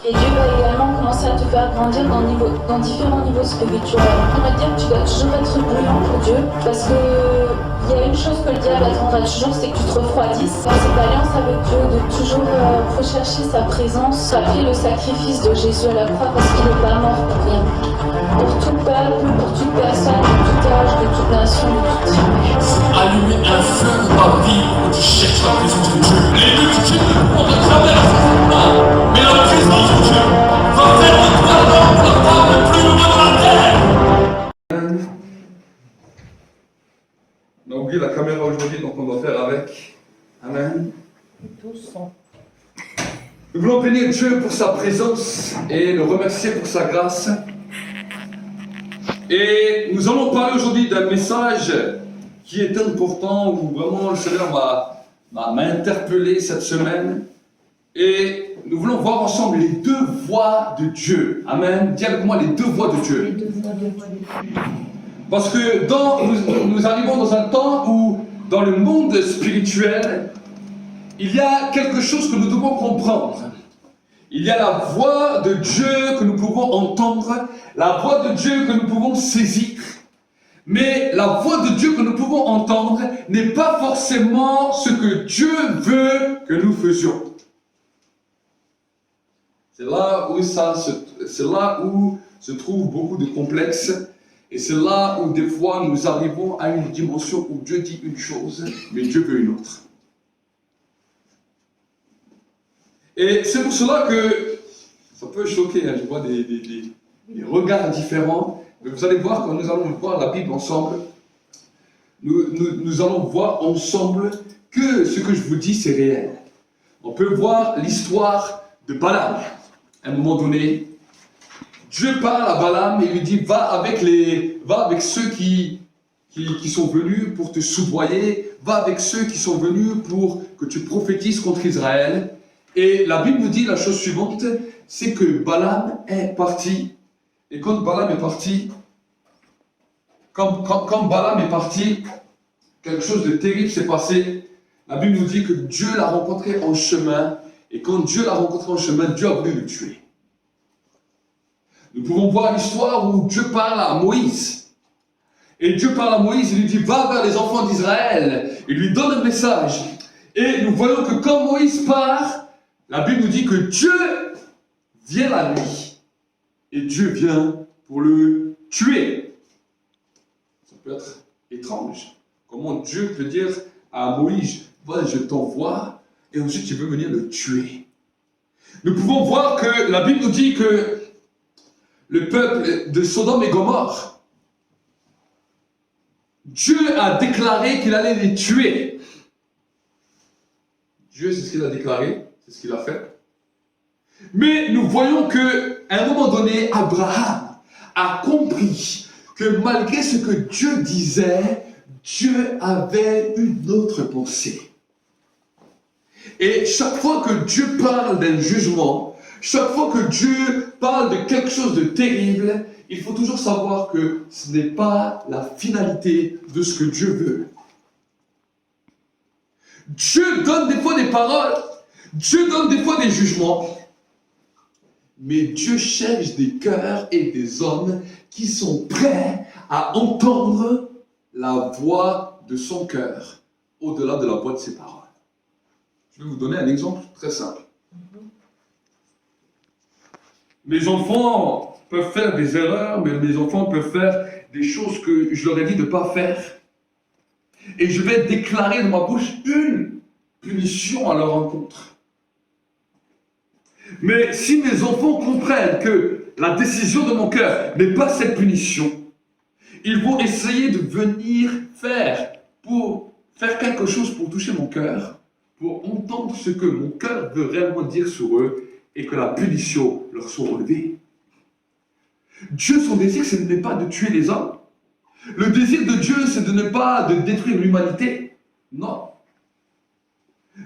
Et Dieu va également commencer à te faire grandir dans différents niveaux spirituels. On va dire que tu dois toujours être bouillant pour Dieu, parce que il y a une chose que le diable attendra toujours, c'est que tu te refroidisses. Dans cette alliance avec Dieu, de toujours rechercher sa présence, rappeler le sacrifice de Jésus à la croix, parce qu'il n'est pas mort pour rien. Pour tout peuple, pour toute personne, de tout âge, de toute nation, de toute tribu. Allumer un feu dans ta vie où tu cherches la présence de Dieu. Les multitudes ne pourront te traverser pas, mais la présence de Dieu va faire de toi l'homme, la femme le plus heureux de la terre. On a oublié la caméra aujourd'hui, donc on doit faire avec. Amen. Nous voulons bénir Dieu pour sa présence et le remercier pour sa grâce. Et nous allons parler aujourd'hui d'un message qui est important, où vraiment le Seigneur m'a interpellé cette semaine. Et nous voulons voir ensemble les deux voies de Dieu. Amen. Dis avec moi les deux voies de Dieu. Parce que nous arrivons dans un temps où, dans le monde spirituel, il y a quelque chose que nous devons comprendre. Il y a la voix de Dieu que nous pouvons entendre, la voix de Dieu que nous pouvons saisir. Mais la voix de Dieu que nous pouvons entendre n'est pas forcément ce que Dieu veut que nous faisions. C'est là où se trouve beaucoup de complexes. Et c'est là où des fois nous arrivons à une dimension où Dieu dit une chose, mais Dieu veut une autre. Et c'est pour cela que ça peut choquer, hein, je vois des regards différents, mais vous allez voir, quand nous allons voir la Bible ensemble, nous allons voir ensemble que ce que je vous dis, c'est réel. On peut voir l'histoire de Balaam. À un moment donné, Dieu parle à Balaam et lui dit, va avec ceux qui sont venus pour te soudoyer, va avec ceux qui sont venus pour que tu prophétises contre Israël. Et la Bible nous dit la chose suivante, c'est que Balaam est parti. Et quand Balaam est parti, quand Balaam est parti, quelque chose de terrible s'est passé. La Bible nous dit que Dieu l'a rencontré en chemin. Et quand Dieu l'a rencontré en chemin, Dieu a voulu le tuer. Nous pouvons voir l'histoire où Dieu parle à Moïse. Et Dieu parle à Moïse, il lui dit, va vers les enfants d'Israël. Il lui donne un message. Et nous voyons que quand Moïse part, la Bible nous dit que Dieu vient la nuit. Et Dieu vient pour le tuer. Ça peut être étrange. Comment Dieu peut dire à Moïse, voilà, je t'envoie, et ensuite tu veux venir le tuer. Nous pouvons voir que la Bible nous dit que le peuple de Sodome et Gomorrhe, Dieu a déclaré qu'il allait les tuer. Dieu, c'est ce qu'il a déclaré, c'est ce qu'il a fait. Mais nous voyons qu'à un moment donné, Abraham a compris que malgré ce que Dieu disait, Dieu avait une autre pensée. Et chaque fois que Dieu parle d'un jugement, chaque fois que Dieu parle de quelque chose de terrible, il faut toujours savoir que ce n'est pas la finalité de ce que Dieu veut. Dieu donne des fois des paroles, Dieu donne des fois des jugements, mais Dieu cherche des cœurs et des hommes qui sont prêts à entendre la voix de son cœur, au-delà de la voix de ses paroles. Je vais vous donner un exemple très simple. Mes enfants peuvent faire des erreurs, mais mes enfants peuvent faire des choses que je leur ai dit de ne pas faire. Et je vais déclarer de ma bouche une punition à leur encontre. Mais si mes enfants comprennent que la décision de mon cœur n'est pas cette punition, ils vont essayer de venir faire quelque chose pour toucher mon cœur, pour entendre ce que mon cœur veut réellement dire sur eux, et que la punition leur soit relevée. Dieu, son désir, ce n'est pas de tuer les hommes. Le désir de Dieu, c'est de ne pas de détruire l'humanité. Non.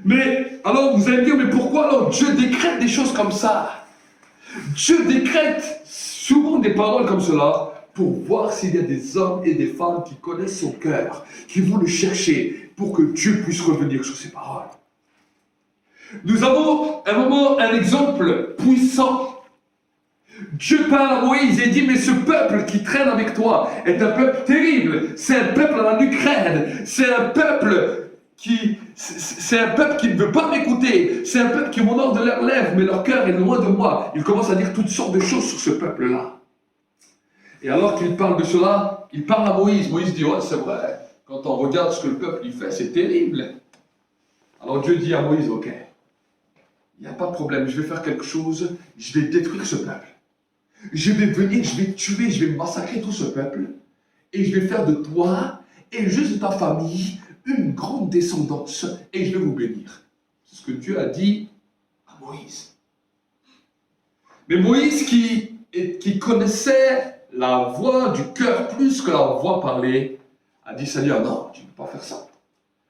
Mais, alors vous allez me dire, mais pourquoi alors Dieu décrète des choses comme ça? Dieu décrète souvent des paroles comme cela pour voir s'il y a des hommes et des femmes qui connaissent son cœur, qui vont le chercher pour que Dieu puisse revenir sur ses paroles. Nous avons un exemple puissant. Dieu parle à Moïse et dit, mais ce peuple qui traîne avec toi est un peuple terrible. C'est un peuple à la nuque raide. C'est un peuple qui ne veut pas m'écouter. C'est un peuple qui m'honore de leurs lèvres, mais leur cœur est loin de moi. Il commence à dire toutes sortes de choses sur ce peuple-là. Et alors qu'il parle de cela, il parle à Moïse. Moïse dit, ouais, c'est vrai. Quand on regarde ce que le peuple y fait, c'est terrible. Alors Dieu dit à Moïse, ok, il n'y a pas de problème, je vais faire quelque chose, je vais détruire ce peuple. Je vais venir, je vais tuer, je vais massacrer tout ce peuple, et je vais faire de toi et juste de ta famille une grande descendance, et je vais vous bénir. C'est ce que Dieu a dit à Moïse. Mais Moïse qui connaissait la voix du cœur plus que la voix parlée, a dit, Seigneur, non, tu ne peux pas faire ça.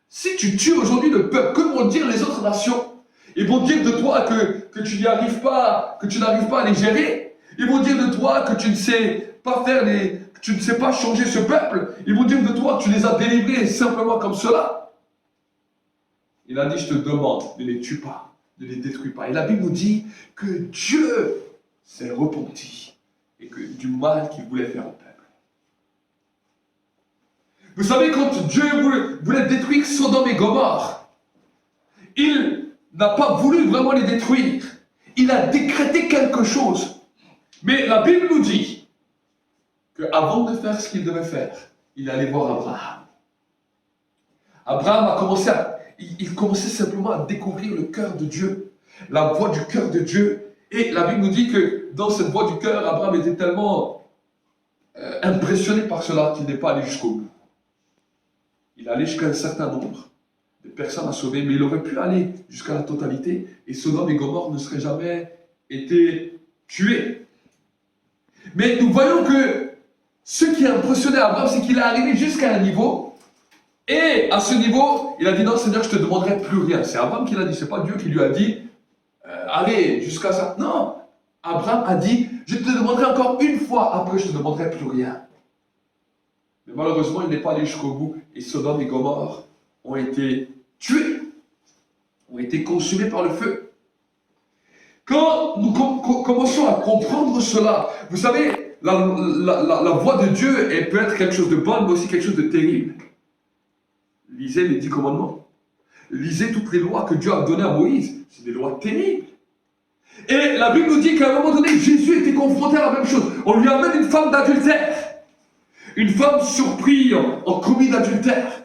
Si tu tues aujourd'hui le peuple, que vont dire les autres nations? Ils vont dire de toi que tu n'y arrives pas, que tu n'arrives pas à les gérer. Ils vont dire de toi que tu ne sais pas que tu ne sais pas changer ce peuple. Ils vont dire de toi que tu les as délivrés simplement comme cela. Il a dit, je te demande, ne les tue pas, ne les détruis pas. Et la Bible nous dit que Dieu s'est repenti et que du mal qu'il voulait faire au peuple. Vous savez, quand Dieu voulait détruire Sodome et Gomorrhe, il n'a pas voulu vraiment les détruire. Il a décrété quelque chose. Mais la Bible nous dit qu'avant de faire ce qu'il devait faire, il allait voir Abraham. Abraham a commençait simplement à découvrir le cœur de Dieu, la voix du cœur de Dieu. Et la Bible nous dit que dans cette voix du cœur, Abraham était tellement impressionné par cela qu'il n'est pas allé jusqu'au bout. Il allait jusqu'à un certain nombre de personnes à sauver, mais il aurait pu aller jusqu'à la totalité, et Sodome et Gomorrhe ne seraient jamais été tués. Mais nous voyons que ce qui a impressionné Abraham, c'est qu'il est arrivé jusqu'à un niveau, et à ce niveau, il a dit, non Seigneur, je ne te demanderai plus rien. C'est Abraham qui l'a dit, ce n'est pas Dieu qui lui a dit, allez, jusqu'à ça. Non, Abraham a dit, je te demanderai encore une fois, après je ne te demanderai plus rien. Mais malheureusement, il n'est pas allé jusqu'au bout, et Sodome et Gomorrhe ont été tués, ont été consumés par le feu. Quand nous commençons à comprendre cela, vous savez, la voix de Dieu, elle peut être quelque chose de bon, mais aussi quelque chose de terrible. Lisez les 10 commandements. Lisez toutes les lois que Dieu a données à Moïse. C'est des lois terribles. Et la Bible nous dit qu'à un moment donné, Jésus était confronté à la même chose. On lui amène une femme d'adultère. Une femme surprise en commis d'adultère.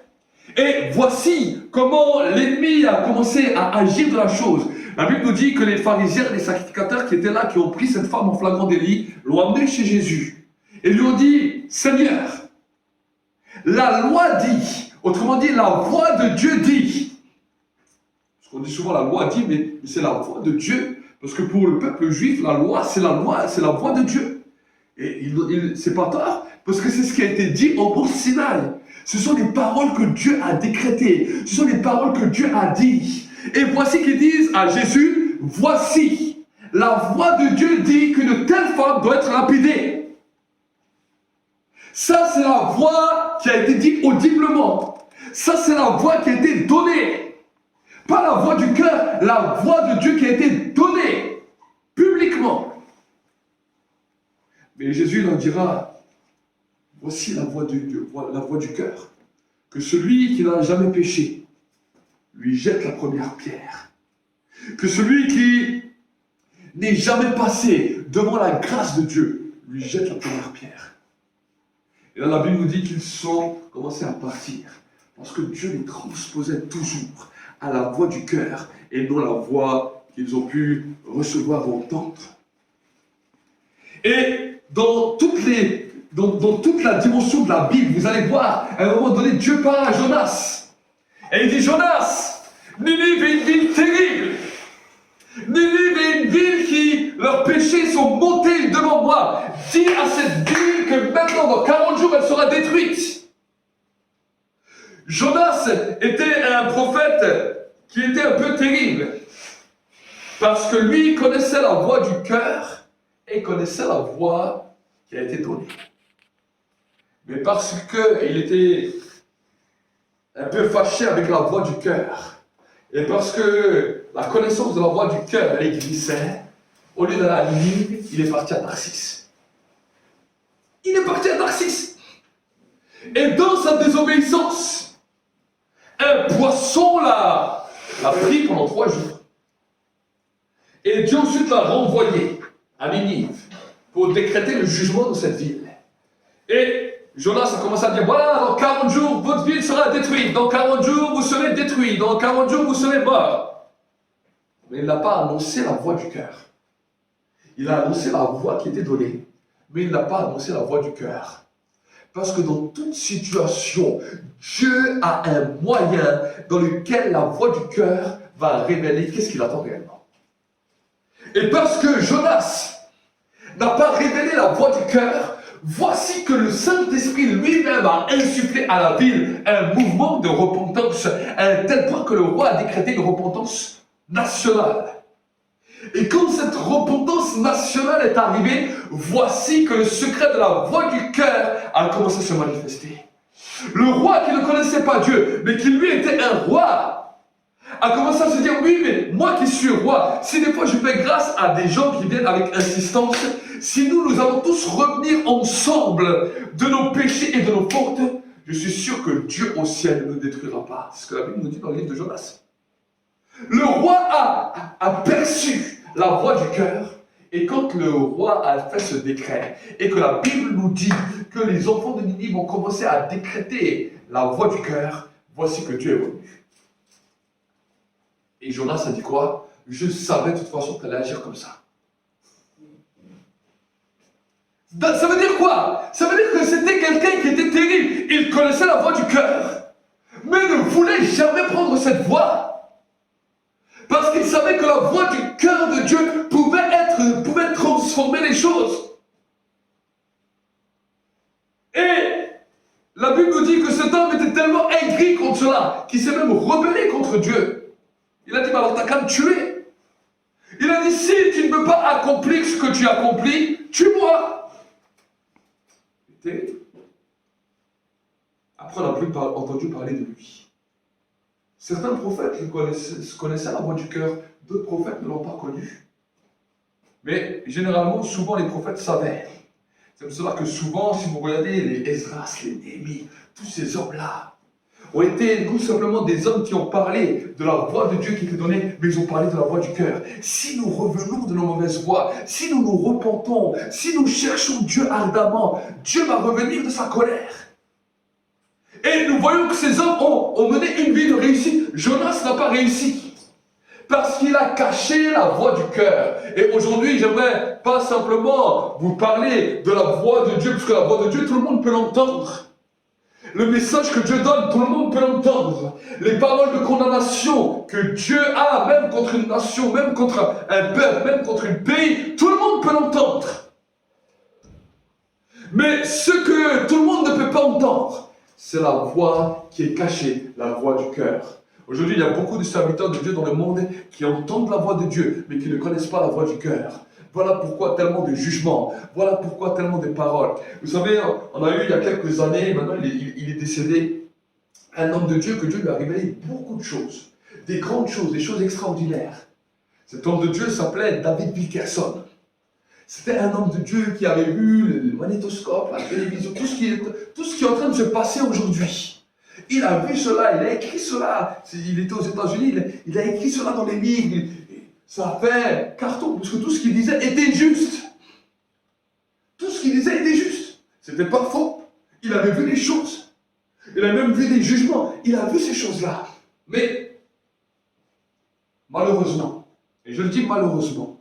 Et voici comment l'ennemi a commencé à agir de la chose. La Bible nous dit que les pharisiens, les sacrificateurs qui étaient là, qui ont pris cette femme en flagrant délit, l'ont amenée chez Jésus. Et lui ont dit, Seigneur, la loi dit, autrement dit, la voix de Dieu dit. Parce qu'on dit souvent la loi dit, mais c'est la voix de Dieu. Parce que pour le peuple juif, la loi, c'est la voix de Dieu. Et c'est pas tard, parce que c'est ce qui a été dit au mont Sinaï. Ce sont des paroles que Dieu a décrétées. Ce sont des paroles que Dieu a dit. Et voici qu'ils disent à Jésus, voici, la voix de Dieu dit qu'une telle femme doit être lapidée. Ça, c'est la voix qui a été dite audiblement. Ça, c'est la voix qui a été donnée. Pas la voix du cœur, la voix de Dieu qui a été donnée publiquement. Mais Jésus leur dira, voici la voix de Dieu, la voix du cœur. Que celui qui n'a jamais péché lui jette la première pierre. Que celui qui n'est jamais passé devant la grâce de Dieu lui jette la première pierre. Et là, la Bible nous dit qu'ils sont commencés à partir. Parce que Dieu les transposait toujours à la voix du cœur et non la voix qu'ils ont pu recevoir ou entendre. Et dans toute la dimension de la Bible, vous allez voir, à un moment donné, Dieu parle à Jonas. Et il dit, Jonas, Ninive est une ville terrible. Ninive est une ville qui, leurs péchés sont montés devant moi. Dis à cette ville que maintenant, dans 40 jours, elle sera détruite. Jonas était un prophète qui était un peu terrible. Parce que lui connaissait la voix du cœur et connaissait la voix qui a été donnée. Mais parce qu'il était un peu fâché avec la voix du cœur, et parce que la connaissance de la voix du cœur, il glissait. Au lieu d'aller à Ninive, il est parti à Tarsis. Il est parti à Tarsis. Et dans sa désobéissance, un poisson l'a pris pendant 3 jours. Et Dieu ensuite l'a renvoyé à Ninive pour décréter le jugement de cette ville. Et Jonas a commencé à dire, voilà, dans 40 jours, votre ville sera détruite. Dans 40 jours, vous serez détruits. Dans 40 jours, vous serez morts. Mais il n'a pas annoncé la voix du cœur. Il a annoncé la voix qui était donnée, mais il n'a pas annoncé la voix du cœur. Parce que dans toute situation, Dieu a un moyen dans lequel la voix du cœur va révéler qu'est-ce qu'il attend réellement. Et parce que Jonas n'a pas révélé la voix du cœur, voici que le Saint-Esprit lui-même a insufflé à la ville un mouvement de repentance, à un tel point que le roi a décrété une repentance nationale. Et quand cette repentance nationale est arrivée, voici que le secret de la voix du cœur a commencé à se manifester. Le roi qui ne connaissait pas Dieu, mais qui lui était un roi, a commencé à se dire, oui, mais moi qui suis roi, si des fois je fais grâce à des gens qui viennent avec insistance, si nous allons tous revenir ensemble de nos péchés et de nos fautes, je suis sûr que Dieu au ciel ne nous détruira pas. C'est ce que la Bible nous dit dans le livre de Jonas. Le roi a perçu la voix du cœur, et quand le roi a fait ce décret, et que la Bible nous dit que les enfants de Ninive ont commencé à décréter la voix du cœur, voici que Dieu est venu. Et Jonas a dit quoi? Je savais de toute façon qu'elle allait agir comme ça. Ça veut dire quoi? Ça veut dire que c'était quelqu'un qui était terrible. Il connaissait la voix du cœur, mais ne voulait jamais prendre cette voix. Parce qu'il savait que la voix du cœur de Dieu pouvait transformer les choses. Et la Bible nous dit que cet homme était tellement aigri contre cela, qu'il s'est même rebellé contre Dieu. Il a dit, alors t'as qu'à me tuer. Il a dit, si tu ne peux pas accomplir ce que tu accomplis, tue-moi. Après, on n'a plus entendu parler de lui. Certains prophètes connaissaient la voix du cœur, d'autres prophètes ne l'ont pas connu. Mais généralement, souvent les prophètes savaient. C'est pour cela que souvent, si vous regardez les Esdras, les Néhémie, tous ces hommes-là ont été tout simplement des hommes qui ont parlé de la voix de Dieu qui était donnée, mais ils ont parlé de la voix du cœur. Si nous revenons de nos mauvaises voies, si nous nous repentons, si nous cherchons Dieu ardemment, Dieu va revenir de sa colère. Et nous voyons que ces hommes ont mené une vie de réussite. Jonas n'a pas réussi. Parce qu'il a caché la voix du cœur. Et aujourd'hui, j'aimerais pas simplement vous parler de la voix de Dieu, parce que la voix de Dieu, tout le monde peut l'entendre. Le message que Dieu donne, tout le monde peut l'entendre. Les paroles de condamnation que Dieu a, même contre une nation, même contre un peuple, même contre un pays, tout le monde peut l'entendre. Mais ce que tout le monde ne peut pas entendre, c'est la voix qui est cachée, la voix du cœur. Aujourd'hui, il y a beaucoup de serviteurs de Dieu dans le monde qui entendent la voix de Dieu, mais qui ne connaissent pas la voix du cœur. Voilà pourquoi tellement de jugements, voilà pourquoi tellement de paroles. Vous savez, on a eu il y a quelques années, maintenant il est décédé, un homme de Dieu que Dieu lui a révélé beaucoup de choses, des grandes choses, des choses extraordinaires. Cet homme de Dieu s'appelait David Wilkerson. C'était un homme de Dieu qui avait vu le magnétoscope, la télévision, tout ce qui est en train de se passer aujourd'hui. Il a vu cela, il a écrit cela. Il était aux États-Unis, il a écrit cela dans les livres. Ça a fait carton, parce que tout ce qu'il disait était juste. Tout ce qu'il disait était juste. C'était pas faux. Il avait vu les choses. Il a même vu des jugements. Il a vu ces choses-là. Mais, malheureusement, et je le dis malheureusement,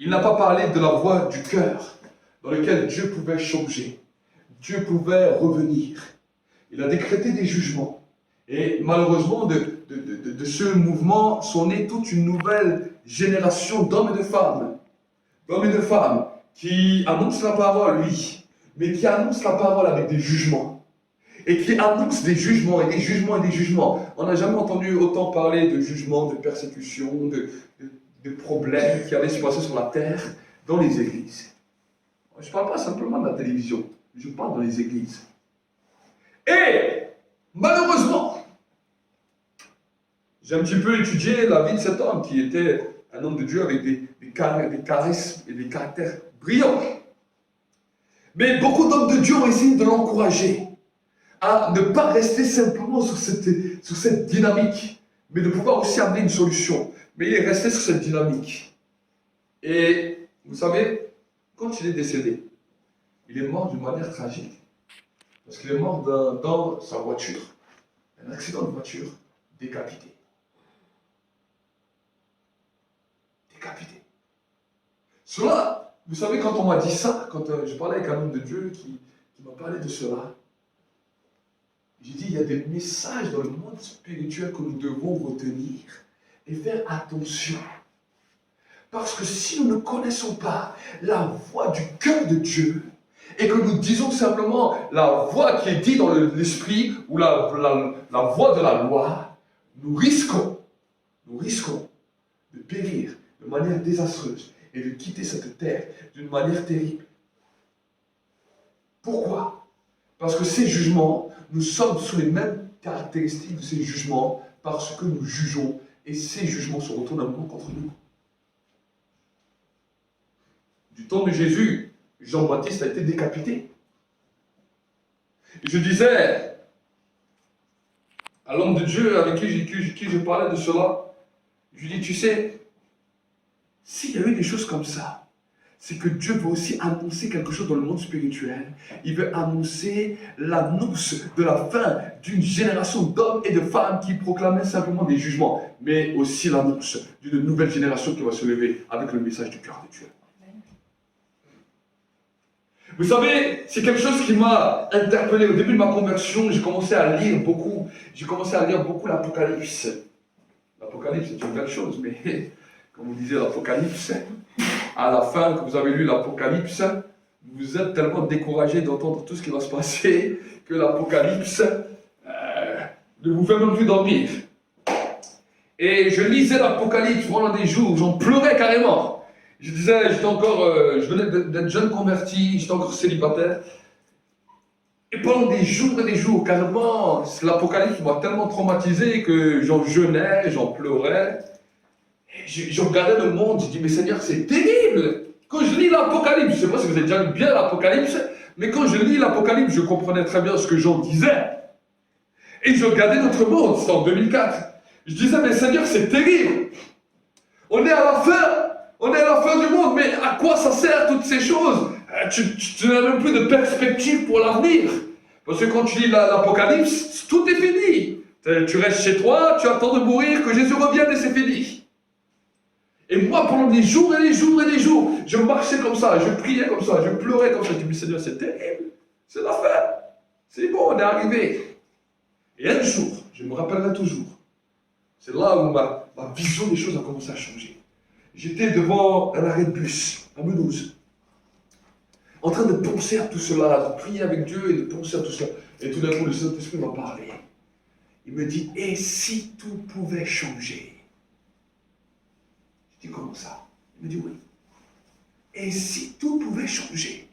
il n'a pas parlé de la voix du cœur dans lequel Dieu pouvait changer. Dieu pouvait revenir. Il a décrété des jugements. Et malheureusement, de ce mouvement sont nées toute une nouvelle génération d'hommes et de femmes. D'hommes et de femmes qui annoncent la parole, oui, mais qui annoncent la parole avec des jugements. Et qui annoncent des jugements et des jugements et des jugements. On n'a jamais entendu autant parler de jugements, de persécutions, de problèmes qui allaient se passer sur la terre dans les églises. Je ne parle pas simplement de la télévision, je parle dans les églises. Et malheureusement, J'ai un petit peu étudié la vie de cet homme qui était un homme de Dieu avec des charismes et des caractères brillants. Mais beaucoup d'hommes de Dieu ont essayé de l'encourager à ne pas rester simplement sur cette dynamique, mais de pouvoir aussi amener une solution. Mais il est resté sur cette dynamique. Et vous savez, quand il est décédé, il est mort d'une manière tragique. Parce qu'il est mort dans sa voiture. Un accident de voiture, décapité. Décapité. Cela, vous savez, quand on m'a dit ça, quand je parlais avec un homme de Dieu qui m'a parlé de cela, j'ai dit, il y a des messages dans le monde spirituel que nous devons retenir et faire attention. Parce que si nous ne connaissons pas la voix du cœur de Dieu, et que nous disons simplement la voix qui est dite dans l'esprit, ou la voix de la loi, nous risquons de périr de manière désastreuse et de quitter cette terre d'une manière terrible. Pourquoi? Parce que ces jugements, nous sommes sous les mêmes caractéristiques de ces jugements parce que nous jugeons et ces jugements se retournent un peu contre nous. Du temps de Jésus, Jean-Baptiste a été décapité. Et je disais à l'homme de Dieu avec qui je parlais de cela, je lui dis, tu sais, s'il y a eu des choses comme ça, c'est que Dieu veut aussi annoncer quelque chose dans le monde spirituel. Il veut annoncer l'annonce de la fin d'une génération d'hommes et de femmes qui proclamaient simplement des jugements, mais aussi l'annonce d'une nouvelle génération qui va se lever avec le message du cœur de Dieu. Vous savez, c'est quelque chose qui m'a interpellé. Au début de ma conversion, j'ai commencé à lire beaucoup l'Apocalypse. L'Apocalypse, c'est une belle chose, mais comme vous disiez, l'Apocalypse, à la fin, que vous avez lu l'Apocalypse, vous êtes tellement découragé d'entendre tout ce qui va se passer que l'Apocalypse ne vous fait même plus dormir. Et je lisais l'Apocalypse pendant des jours, j'en pleurais carrément. Je disais, je venais d'être jeune converti, j'étais encore célibataire. Et pendant des jours, carrément, l'Apocalypse m'a tellement traumatisé que j'en jeûnais, j'en pleurais. Et je regardais le monde, je dis, mais Seigneur, c'est terrible. Quand je lis l'Apocalypse, je ne sais pas si vous avez déjà lu bien l'Apocalypse, mais quand je lis l'Apocalypse, je comprenais très bien ce que Jean disait. Et je regardais notre monde, c'était en 2004. Je disais, mais Seigneur, c'est terrible. On est à la fin du monde, mais à quoi ça sert toutes ces choses? Tu n'as même plus de perspective pour l'avenir. Parce que quand tu lis l'Apocalypse, tout est fini. Tu restes chez toi, tu attends de mourir, que Jésus revienne et c'est fini. Et moi, pendant des jours et des jours et des jours, je marchais comme ça, je priais comme ça, je pleurais comme ça. Je me disais, Seigneur, c'est terrible, c'est la fin. C'est bon, on est arrivé. Et un jour, je me rappellerai toujours, c'est là où ma vision des choses a commencé à changer. J'étais devant un arrêt de bus, à Mulhouse, en train de penser à tout cela, de prier avec Dieu et de penser à tout cela. Et tout d'un coup, le Saint-Esprit m'a parlé. Il me dit, et si tout pouvait changer? Je dis, comment ça? Il me dit, oui. Et si tout pouvait changer?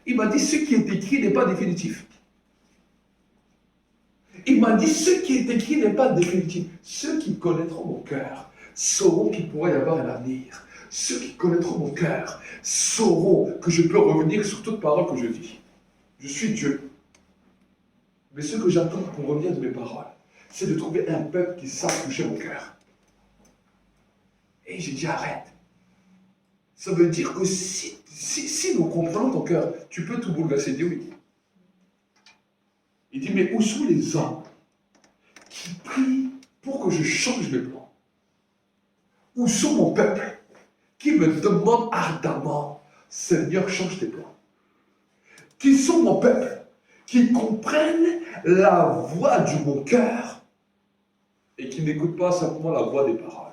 Il m'a dit, ce qui est écrit n'est pas définitif. Il m'a dit, ce qui est écrit n'est pas définitif. Ceux qui connaîtront mon cœur sauront qu'il pourrait y avoir un avenir. Ceux qui connaîtront mon cœur sauront que je peux revenir sur toute parole que je dis. Je suis Dieu. Mais ce que j'attends pour revenir de mes paroles, c'est de trouver un peuple qui sache toucher mon cœur. Et j'ai dit, arrête. Ça veut dire que si nous comprenons ton cœur, tu peux tout bouleverser. Il dit oui. Il dit, mais où sont les hommes qui prient pour que je change mes plans? Où sont mon peuple qui me demande ardemment, Seigneur, change tes plans? Qui sont mon peuple qui comprennent la voix de mon cœur et qui n'écoutent pas simplement la voix des paroles?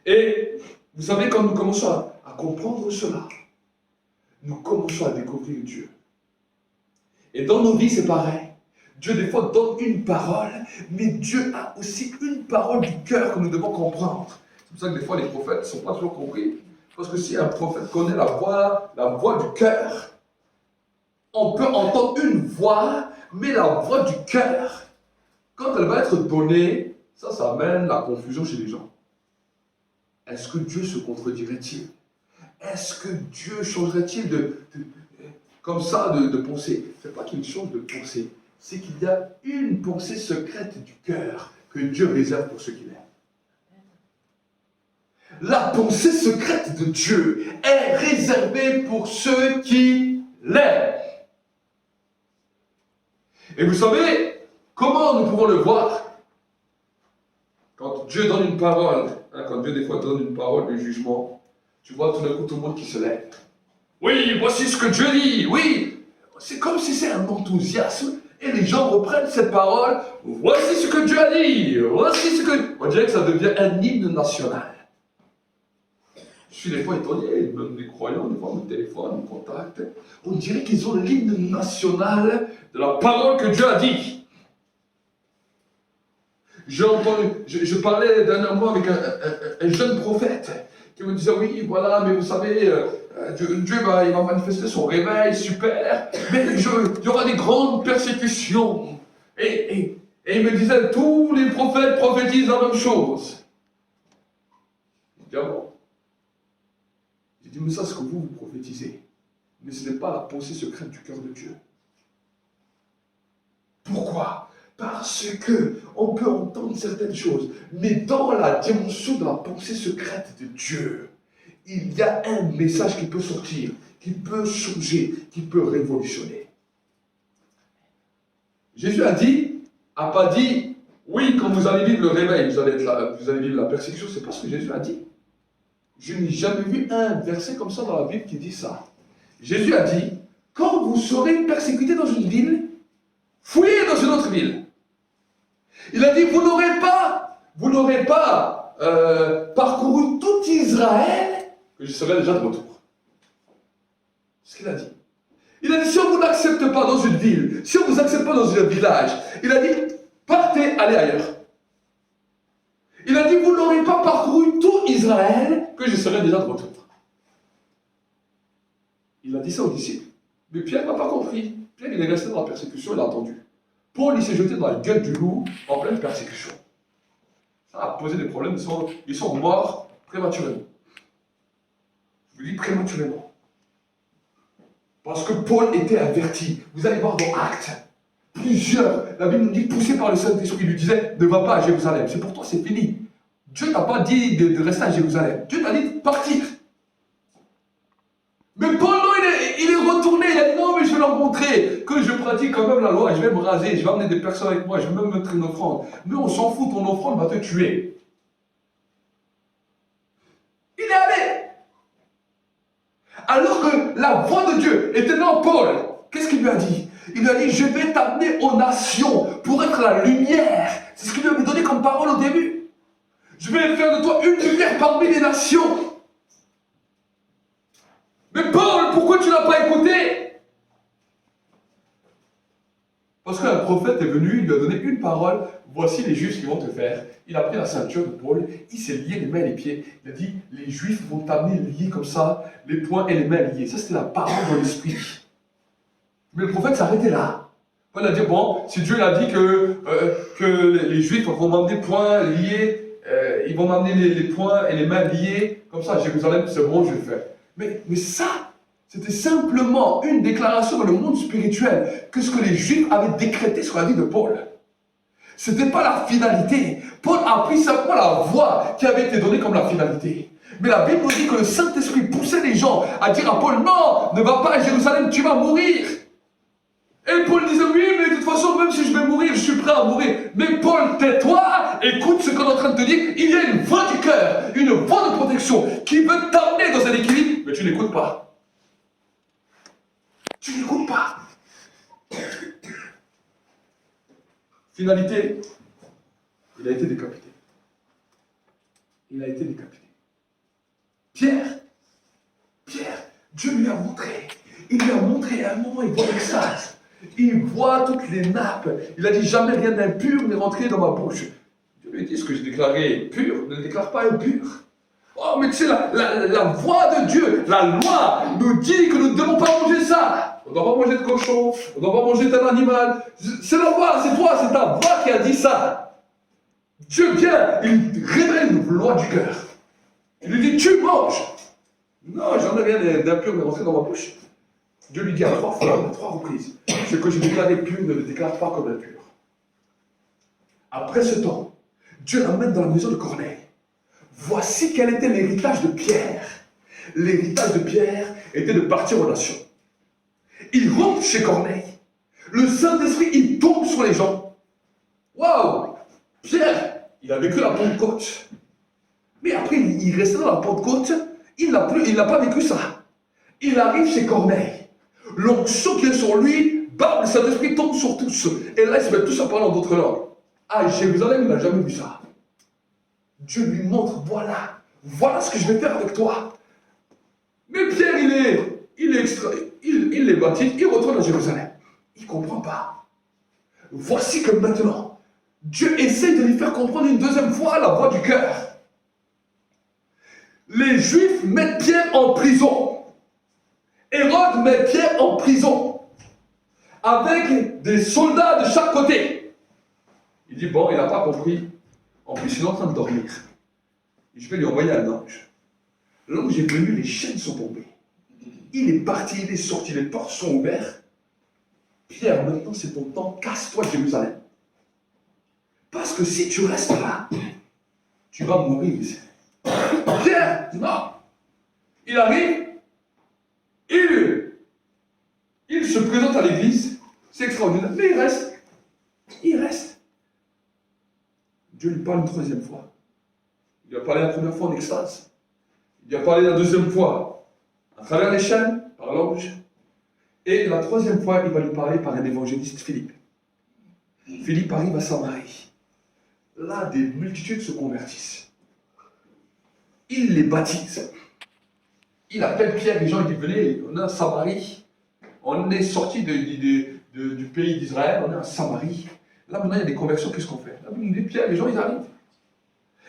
Et vous savez, quand nous commençons à comprendre cela, nous commençons à découvrir Dieu. Et dans nos vies, c'est pareil. Dieu, des fois, donne une parole, mais Dieu a aussi une parole du cœur que nous devons comprendre. C'est pour ça que des fois, les prophètes ne sont pas toujours compris. Parce que si un prophète connaît la voix du cœur, on peut entendre une voix, mais la voix du cœur, quand elle va être donnée, ça amène la confusion chez les gens. Est-ce que Dieu se contredirait-il? Est-ce que Dieu changerait-il comme ça de pensée? Ce n'est pas qu'il change de pensée, c'est qu'il y a une pensée secrète du cœur que Dieu réserve pour ceux qu'il aime. La pensée secrète de Dieu est réservée pour ceux qui l'aiment. Et vous savez, comment nous pouvons le voir? Quand Dieu donne une parole, quand Dieu des fois donne une parole de jugement, tu vois tout d'un coup tout le monde qui se lève. Oui, voici ce que Dieu dit, oui. C'est comme si c'est un enthousiasme et les gens reprennent cette parole. Voici ce que Dieu a dit, voici ce que... On dirait que ça devient un hymne national. Je suis des fois étonné, même des croyants, des fois me téléphonent, me contactent. On dirait qu'ils ont l'hymne national de la parole que Dieu a dit. Je parlais dernièrement avec un jeune prophète qui me disait, oui, voilà, mais vous savez, Dieu il va manifester son réveil, super, mais il y aura des grandes persécutions. Et il me disait, tous les prophètes prophétisent la même chose. Je dis, ah bon? J'ai dit, mais ça, c'est ce que vous prophétisez. Mais ce n'est pas la pensée secrète du cœur de Dieu. Pourquoi? Parce que on peut entendre certaines choses, mais dans la dimension de la pensée secrète de Dieu, il y a un message qui peut sortir, qui peut changer, qui peut révolutionner. Jésus a pas dit, oui, quand vous allez vivre le réveil, vous allez vivre la persécution, c'est pas ce que Jésus a dit. Je n'ai jamais vu un verset comme ça dans la Bible qui dit ça. Jésus a dit, quand vous serez persécuté dans une ville, fuyez dans une autre ville. Il a dit, vous n'aurez pas parcouru tout Israël, que je serai déjà de retour. C'est ce qu'il a dit. Il a dit, si on ne vous accepte pas dans une ville, si on ne vous accepte pas dans un village, il a dit, partez, allez ailleurs. Il a dit, vous n'aurez pas parcouru tout Israël, que je serai déjà de retour. Il a dit ça aux disciples. Mais Pierre n'a pas compris. Pierre, il est resté dans la persécution, il a attendu. Paul, il s'est jeté dans la gueule du loup en pleine persécution. Ça a posé des problèmes, ils sont morts prématurément. Je vous dis prématurément. Parce que Paul était averti. Vous allez voir dans Actes, la Bible nous dit, poussé par le Saint-Esprit, qui lui disait, ne va pas à Jérusalem. C'est pour toi, c'est fini. Dieu t'a pas dit de rester à Jérusalem. Dieu t'a dit de partir. Mais Paul, non, il est retourné. Il a dit, non, mais je vais leur montrer que je pratique quand même la loi. Je vais me raser, je vais amener des personnes avec moi, je vais même mettre une offrande. Mais on s'en fout, ton offrande va te tuer. Il est allé. Alors que la voix de Dieu était dans Paul. Qu'est-ce qu'il lui a dit? Il lui a dit, je vais t'amener aux nations pour être la lumière. C'est ce qu'il lui avait donné comme parole au début. Je vais faire de toi une lumière parmi les nations. Mais Paul, pourquoi tu ne l'as pas écouté? Parce qu'un prophète est venu, il lui a donné une parole. Voici les Juifs qui vont te faire. Il a pris la ceinture de Paul, il s'est lié les mains et les pieds. Il a dit, les Juifs vont t'amener liés comme ça, les poings et les mains liés. Ça, c'était la parole de l'esprit. Mais le prophète s'est arrêté là. Paul a dit, bon, si Dieu a dit que les Juifs vont m'amener poings liés, ils vont m'amener les poings et les mains liés, comme ça à Jérusalem, c'est bon, je vais le faire. Mais ça, c'était simplement une déclaration dans le monde spirituel que ce que les Juifs avaient décrété sur la vie de Paul. Ce n'était pas la finalité. Paul a pris simplement la voie qui avait été donnée comme la finalité. Mais la Bible nous dit que le Saint-Esprit poussait les gens à dire à Paul, non, ne va pas à Jérusalem, tu vas mourir. Et Paul disait, oui, mais de toute façon, même si je vais mourir, je suis prêt à mourir. Mais Paul, tais-toi, écoute ce qu'on est en train de te dire. Il y a une voix du cœur, une voix de protection qui veut t'amener dans un équilibre, mais tu n'écoutes pas. Tu n'écoutes pas. Finalité, il a été décapité. Il a été décapité. Pierre, Dieu lui a montré. Il lui a montré à un moment, il voit l'extase. Il voit toutes les nappes. Il a dit, jamais rien d'impur n'est rentré dans ma bouche. Dieu lui dit, ce que j'ai déclaré pur, ne le déclare pas impur. Oh, mais tu sais, la voix de Dieu, la loi nous dit que nous ne devons pas manger ça. On ne doit pas manger de cochon, on ne doit pas manger tel animal. C'est la loi, c'est toi, c'est ta voix qui a dit ça. Dieu vient, il révèle une loi du cœur. Il lui dit, tu manges. Non, j'en ai rien d'impur mais rentré dans ma bouche. Dieu lui dit à 3 fois, à 3 reprises, ce que j'ai déclaré pur ne le déclare pas comme impur. Après ce temps, Dieu l'amène dans la maison de Corneille. Voici quel était l'héritage de Pierre. L'héritage de Pierre était de partir aux nations. Il rentre chez Corneille. Le Saint-Esprit, il tombe sur les gens. Waouh! Pierre, il a vécu la Pentecôte. Mais après, il restait dans la Pentecôte. Il n'a pas vécu ça. Il arrive chez Corneille. L'onction qui est sur lui, bam, le Saint-Esprit tombe sur tous. Et là, ils se mettent tous à parler en d'autres langues. Ah, Jérusalem, il n'a jamais vu ça. Dieu lui montre, voilà ce que je vais faire avec toi. Mais Pierre, il est baptisé, il retourne à Jérusalem. Il ne comprend pas. Voici que maintenant, Dieu essaie de lui faire comprendre une deuxième fois la voix du cœur. Les Juifs mettent Pierre en prison. Hérode met Pierre en prison. Avec des soldats de chaque côté. Il dit, bon, il n'a pas compris. En plus, il est en train de dormir. Et je vais lui envoyer un ange. L'ange est venu, les chaînes sont tombées. Il est parti, il est sorti, les portes sont ouvertes. Pierre, maintenant c'est ton temps, casse-toi de Jérusalem. Parce que si tu restes là, tu vas mourir ici. Pierre, non. Il arrive, il se présente à l'église, c'est extraordinaire, mais il reste. Il reste. Dieu lui parle une troisième fois. Il lui a parlé la première fois en extase. Il lui a parlé la deuxième fois à travers les chaînes, par l'ange. Et la troisième fois, il va lui parler par un évangéliste, Philippe. Philippe arrive à Samarie. Là, des multitudes se convertissent. Il les baptise. Il appelle Pierre, les gens, il dit, venez, on est à Samarie. On est sorti du pays d'Israël, on est à Samarie. Là, maintenant, il y a des conversions, qu'est-ce qu'on fait? Là, il dit, Pierre, les gens, ils arrivent.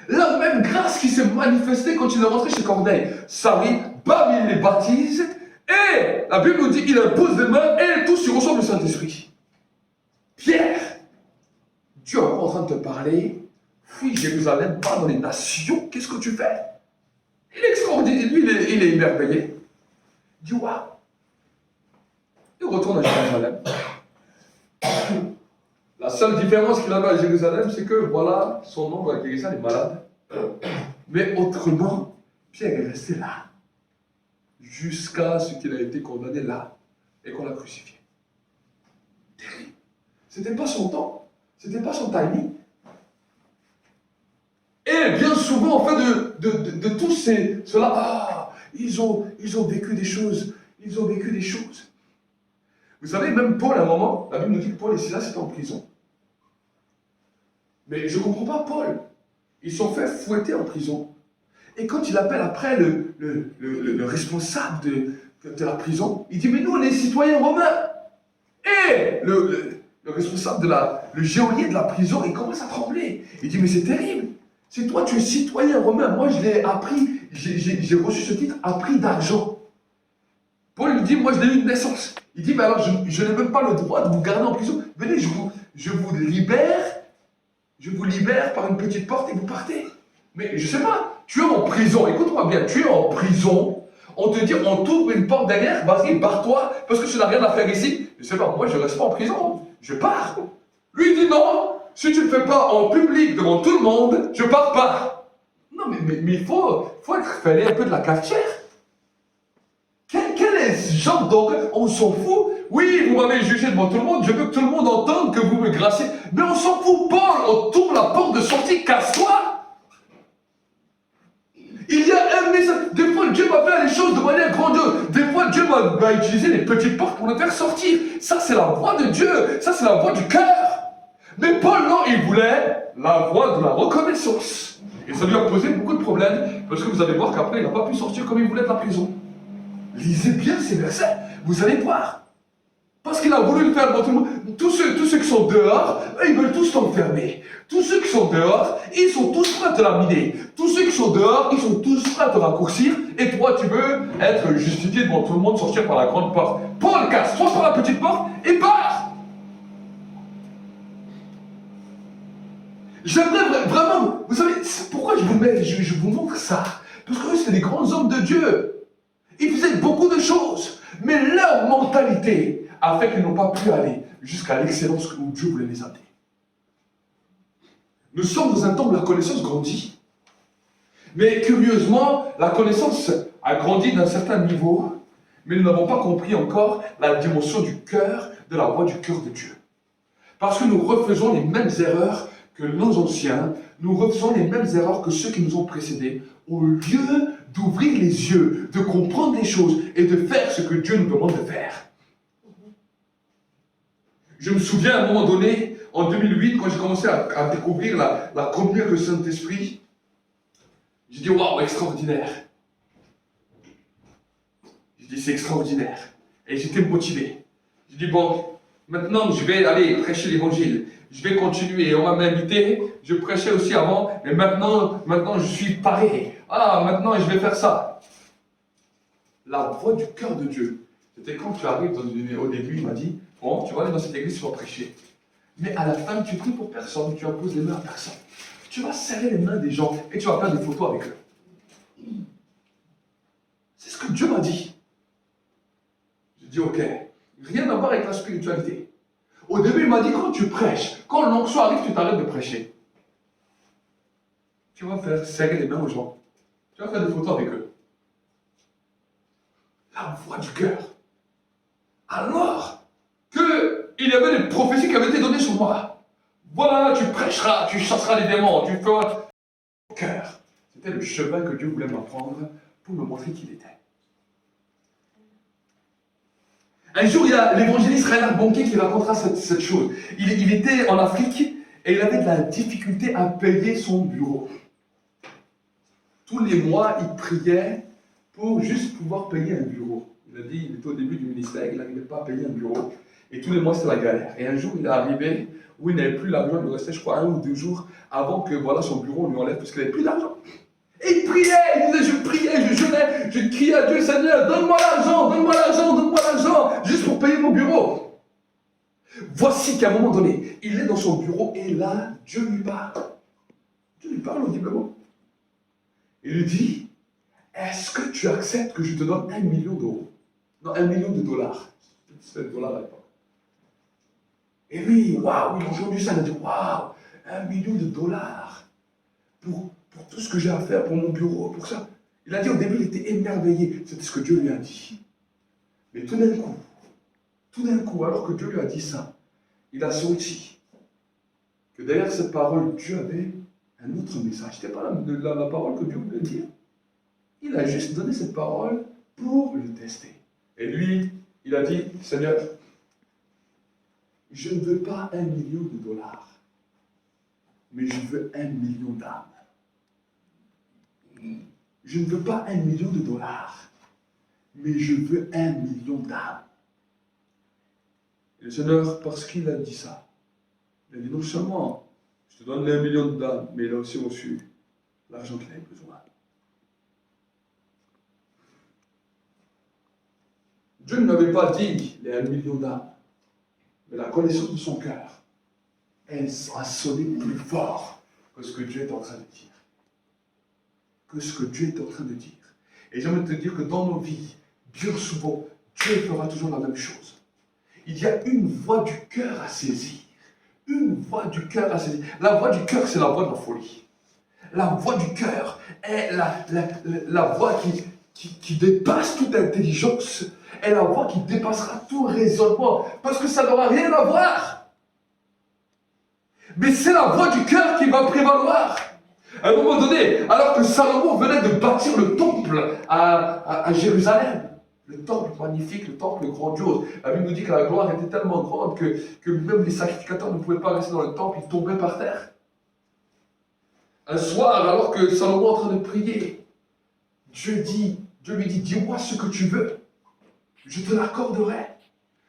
La même grâce qui s'est manifestée quand il est rentré chez Corneille. Ça arrive, bam, il les baptise. Et la Bible nous dit, il impose les mains et tous ils reçoivent le Saint-Esprit. Pierre, Dieu est encore en train de te parler. Fuis Jérusalem, va dans les nations. Qu'est-ce que tu fais? Il est extraordinaire. Lui, il est émerveillé. Il dit, waouh. Il retourne à Jérusalem. La seule différence qu'il avait à Jérusalem, c'est que, voilà, son nom va guérir ça, il est malade. Mais autrement, Pierre est resté là. Jusqu'à ce qu'il a été condamné là et qu'on l'a crucifié. Terrible. C'était pas son temps. C'était pas son timing. Et bien souvent, en fait, de tous ceux-là, ils ont vécu des choses. Ils ont vécu des choses. Vous savez, même Paul, à un moment, la Bible nous dit que Paul et Silas étaient en prison. Mais je ne comprends pas Paul. Ils sont fait fouetter en prison. Et quand il appelle après le responsable de la prison, il dit, mais nous, on est citoyens romains. Et le responsable le geôlier de la prison, il commence à trembler. Il dit, mais c'est terrible. C'est toi, tu es citoyen romain. Moi, je l'ai appris, j'ai reçu ce titre à prix d'argent. Paul lui dit, moi, je l'ai eu de naissance. Il dit, mais alors, je n'ai même pas le droit de vous garder en prison. Venez, je vous libère par une petite porte et vous partez. Mais je ne sais pas, tu es en prison, écoute-moi bien, tu es en prison, on te dit, on t'ouvre une porte derrière, vas-y, barre-toi, parce que tu n'as rien à faire ici. Je ne sais pas, moi, je ne reste pas en prison, je pars. Lui, il dit, non, si tu ne le fais pas en public devant tout le monde, je pars pas. Non, mais il faut être fêlé un peu de la cafetière. Quel est ce genre d'orgueil? On s'en fout. Oui, vous m'avez jugé devant tout le monde, je veux que tout le monde entende que vous me graciez. Mais on s'en fout, Paul, on tourne la porte de sortie, casse-toi. Il y a un message. Des fois, Dieu va faire les choses de manière grandiose. Des fois, Dieu va utiliser les petites portes pour le faire sortir. Ça, c'est la voix de Dieu. Ça, c'est la voix du cœur. Mais Paul, non, il voulait la voix de la reconnaissance. Et ça lui a posé beaucoup de problèmes, parce que vous allez voir qu'après, il n'a pas pu sortir comme il voulait de la prison. Lisez bien ces versets, vous allez voir. Parce qu'il a voulu le faire devant tout le monde. Tous ceux qui sont dehors, ils veulent tous t'enfermer. Tous ceux qui sont dehors, ils sont tous prêts à te laminer. Tous ceux qui sont dehors, ils sont tous prêts à te raccourcir, et toi tu veux être justifié devant tout le monde, sortir par la grande porte. Paul casse, soit par la petite porte, et part. J'aimerais vraiment, vous savez, pourquoi je vous montre ça? Parce que eux, c'était des grands hommes de Dieu. Ils faisaient beaucoup de choses, mais leur mentalité a fait qu'ils n'ont pas pu aller jusqu'à l'excellence où Dieu voulait les amener. Nous sommes dans un temps où la connaissance grandit. Mais curieusement, la connaissance a grandi d'un certain niveau, mais nous n'avons pas compris encore la dimension du cœur, de la voix du cœur de Dieu. Parce que nous refaisons les mêmes erreurs que nos anciens, nous refaisons les mêmes erreurs que ceux qui nous ont précédés, au lieu d'ouvrir les yeux, de comprendre les choses et de faire ce que Dieu nous demande de faire. Je me souviens à un moment donné, en 2008, quand j'ai commencé à découvrir la communion avec le Saint-Esprit, j'ai dit waouh, extraordinaire. J'ai dit c'est extraordinaire. Et j'étais motivé. J'ai dit bon, maintenant je vais aller prêcher l'évangile. Je vais continuer. On m'a invité, je prêchais aussi avant, mais maintenant je suis paré. Ah, maintenant je vais faire ça. La voix du cœur de Dieu. C'était quand tu arrives au début, il m'a dit, bon, tu vas aller dans cette église, tu vas prêcher. Mais à la fin, tu pries pour personne, tu imposes les mains à personne. Tu vas serrer les mains des gens et tu vas faire des photos avec eux. C'est ce que Dieu m'a dit. J'ai dit, ok, rien à voir avec la spiritualité. Au début, il m'a dit, quand tu prêches, quand l'onction arrive, tu t'arrêtes de prêcher. Tu vas faire serrer les mains aux gens. Tu vas faire des photos avec eux. La voix du cœur. Alors qu'il y avait des prophéties qui avaient été données sur moi. Voilà, tu prêcheras, tu chasseras les démons, tu feras le cœur. C'était le chemin que Dieu voulait m'apprendre pour me montrer qui il était. Un jour, il y a l'évangéliste Reinhard Bonnke qui racontera cette chose. Il était en Afrique et il avait de la difficulté à payer son bureau. Tous les mois, il priait pour juste pouvoir payer un bureau. Il a dit, il était au début du ministère, il n'arrivait pas à payer un bureau. Et tous les mois, c'était la galère. Et un jour, il est arrivé où il n'avait plus l'argent, il lui restait, je crois, 1 ou 2 jours avant que voilà, son bureau lui enlève parce qu'il n'avait plus d'argent. Et il priait, il disait, je priais, je jeûnais, je criais à Dieu, Seigneur, donne-moi l'argent, donne-moi l'argent, donne-moi l'argent, juste pour payer mon bureau. Voici qu'à un moment donné, il est dans son bureau et là, Dieu lui parle. Dieu lui parle audiblement. Il lui dit, est-ce que tu acceptes que je te donne 1 million d'euros? Non, 1 million de dollars. C'est $, à l'époque. Et lui, waouh, il a entendu ça, il a dit, waouh, 1 million de dollars pour tout ce que j'ai à faire, pour mon bureau, pour ça. Il a dit au début, il était émerveillé. C'était ce que Dieu lui a dit. Mais tout d'un coup, alors que Dieu lui a dit ça, il a senti que derrière cette parole, Dieu avait un autre message. Ce n'était pas la parole que Dieu voulait dire. Il a juste donné cette parole pour le tester. Et lui, il a dit, Seigneur, je ne veux pas 1 million de dollars, mais je veux 1 million d'âmes. Je ne veux pas 1 million de dollars, mais je veux 1 million d'âmes. Et le Seigneur, parce qu'il a dit ça, il a dit non seulement je te donne 1 million d'âmes, mais il a aussi reçu l'argent qu'il avait besoin. Dieu ne m'avait pas dit les 1 million d'âmes, mais la connaissance de son cœur, elle a sonné plus fort que ce que Dieu est en train de dire. Que ce que Dieu est en train de dire. Et j'aimerais te dire que dans nos vies, bien souvent, Dieu fera toujours la même chose. Il y a une voix du cœur à saisir. Une voix du cœur à saisir. La voix du cœur, c'est la voix de la folie. La voix du cœur est la voix qui dépasse toute intelligence. Est la voix qui dépassera tout raisonnement. Parce que ça n'aura rien à voir. Mais c'est la voix du cœur qui va prévaloir. À un moment donné, alors que Salomon venait de bâtir le temple à Jérusalem, le temple magnifique, le temple grandiose, la Bible nous dit que la gloire était tellement grande que même les sacrificateurs ne pouvaient pas rester dans le temple, ils tombaient par terre. Un soir, alors que Salomon est en train de prier, Dieu lui dit, dis-moi ce que tu veux, je te l'accorderai.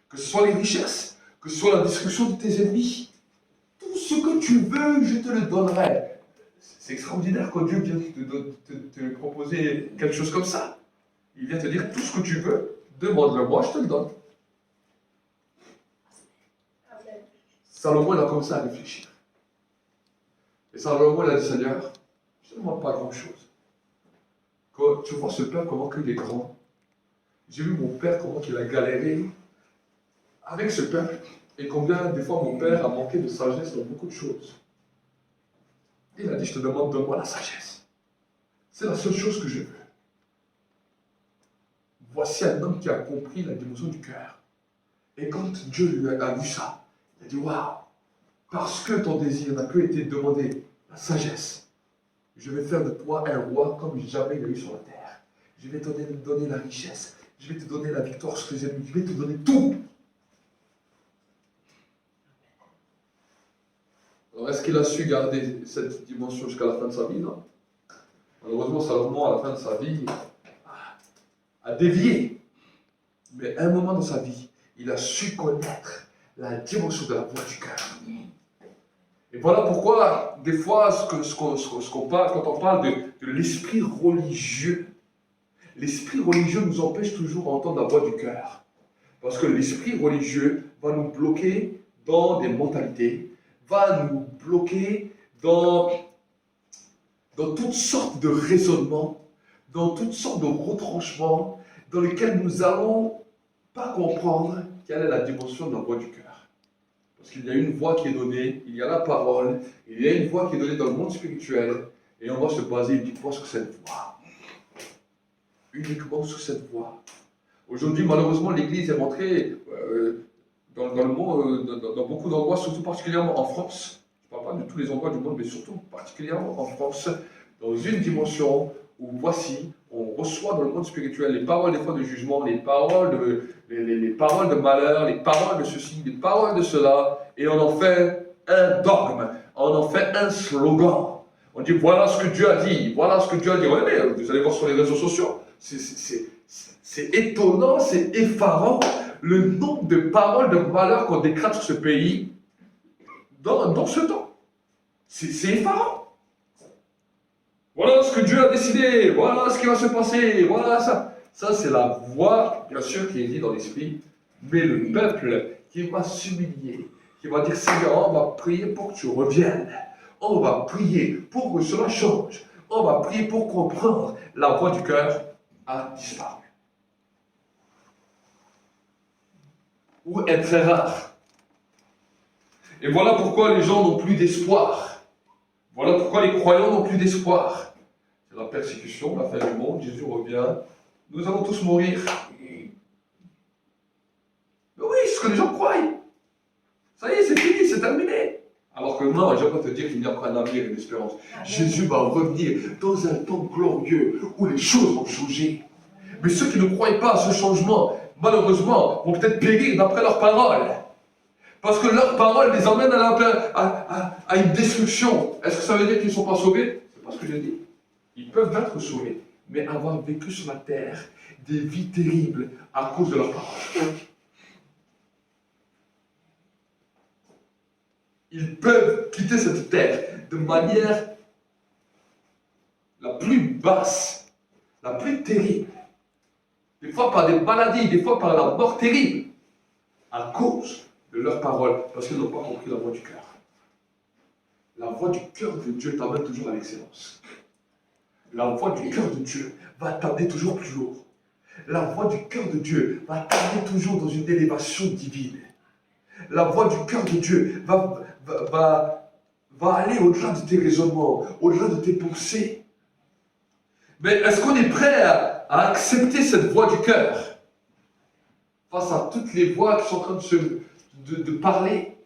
Que ce soit les richesses, que ce soit la destruction de tes ennemis, tout ce que tu veux, je te le donnerai. C'est extraordinaire quand Dieu vient te proposer quelque chose comme ça. Il vient te dire tout ce que tu veux, demande-le-moi, je te le donne. Salomon, il a commencé à réfléchir. Et Salomon, il a dit, Seigneur, je ne te demande pas grand-chose. Quand tu vois ce peuple, comment il est grand. J'ai vu mon père, comment il a galéré avec ce peuple. Et combien, des fois, mon père a manqué de sagesse dans beaucoup de choses. Il a dit, je te demande, donne-moi la sagesse. C'est la seule chose que je veux. Voici un homme qui a compris la dimension du cœur. Et quand Dieu lui a vu ça, il a dit, waouh, parce que ton désir n'a que été de demander la sagesse, je vais faire de toi un roi comme jamais il y a eu sur la terre. Je vais te donner la richesse. Je vais te donner la victoire sur tes ennemis. Je vais te donner tout. Alors, est-ce qu'il a su garder cette dimension jusqu'à la fin de sa vie? Non. Malheureusement, Salomon, à la fin de sa vie, a dévié. Mais à un moment dans sa vie, il a su connaître la dimension de la voix du cœur. Et voilà pourquoi, des fois, ce qu'on parle, quand on parle de l'esprit religieux nous empêche toujours d'entendre la voix du cœur. Parce que l'esprit religieux va nous bloquer dans des mentalités, va nous bloquer dans toutes sortes de raisonnements, dans toutes sortes de retranchements, dans lesquels nous n'allons pas comprendre quelle est la dimension de la voix du cœur. Parce qu'il y a une voix qui est donnée, il y a la parole, il y a une voix qui est donnée dans le monde spirituel, et on va se baser uniquement sur cette voix. Uniquement sur cette voix. Aujourd'hui, malheureusement, l'Église est rentrée dans le monde, dans beaucoup d'endroits, surtout particulièrement en France. Je ne parle pas de tous les endroits du monde, mais surtout particulièrement en France, dans une dimension où voici, on reçoit dans le monde spirituel les paroles des fois de jugement, les paroles de malheur, les paroles de ceci, les paroles de cela, et on en fait un dogme, on en fait un slogan. On dit voilà ce que Dieu a dit, voilà ce que Dieu a dit. Ouais, mais vous allez voir sur les réseaux sociaux, c'est étonnant, c'est effarant le nombre de paroles de malheur qu'on décrète sur ce pays dans ce temps. C'est effarant. Voilà ce que Dieu a décidé, voilà ce qui va se passer, voilà ça. Ça, c'est la voix, bien sûr, qui est dit dans l'esprit, mais le peuple qui va s'humilier, qui va dire Seigneur, on va prier pour que tu reviennes, on va prier pour que cela change, on va prier pour comprendre. La voix du cœur a disparu. Ou est très rare. Et voilà pourquoi les gens n'ont plus d'espoir. Voilà pourquoi les croyants n'ont plus d'espoir. C'est la persécution, la fin du monde, Jésus revient. Nous allons tous mourir. Mais oui, c'est ce que les gens croient. Ça y est, c'est fini, c'est terminé. Alors que non, je ne vais pas te dire qu'il y a encore un avenir et une espérance. Jésus va revenir dans un temps glorieux où les choses vont changer. Mais ceux qui ne croient pas à ce changement, malheureusement, vont peut-être périr d'après leurs paroles. Parce que leurs paroles les emmènent à une destruction. Est-ce que ça veut dire qu'ils ne sont pas sauvés? C'est pas ce que je dis. Ils peuvent être sauvés, mais avoir vécu sur la terre des vies terribles à cause de leurs paroles. Ils peuvent quitter cette terre de manière la plus basse, la plus terrible. Des fois par des maladies, des fois par la mort terrible, à cause de leurs paroles, parce qu'ils n'ont pas compris la voix du cœur. La voix du cœur de Dieu t'amène toujours à l'excellence. La voix du cœur de Dieu va t'amener toujours plus haut. La voix du cœur de Dieu va t'amener toujours dans une élévation divine. La voix du cœur de Dieu va aller au-delà de tes raisonnements, au-delà de tes pensées. Mais est-ce qu'on est prêt à accepter cette voix du cœur face à toutes les voix qui sont en train de parler?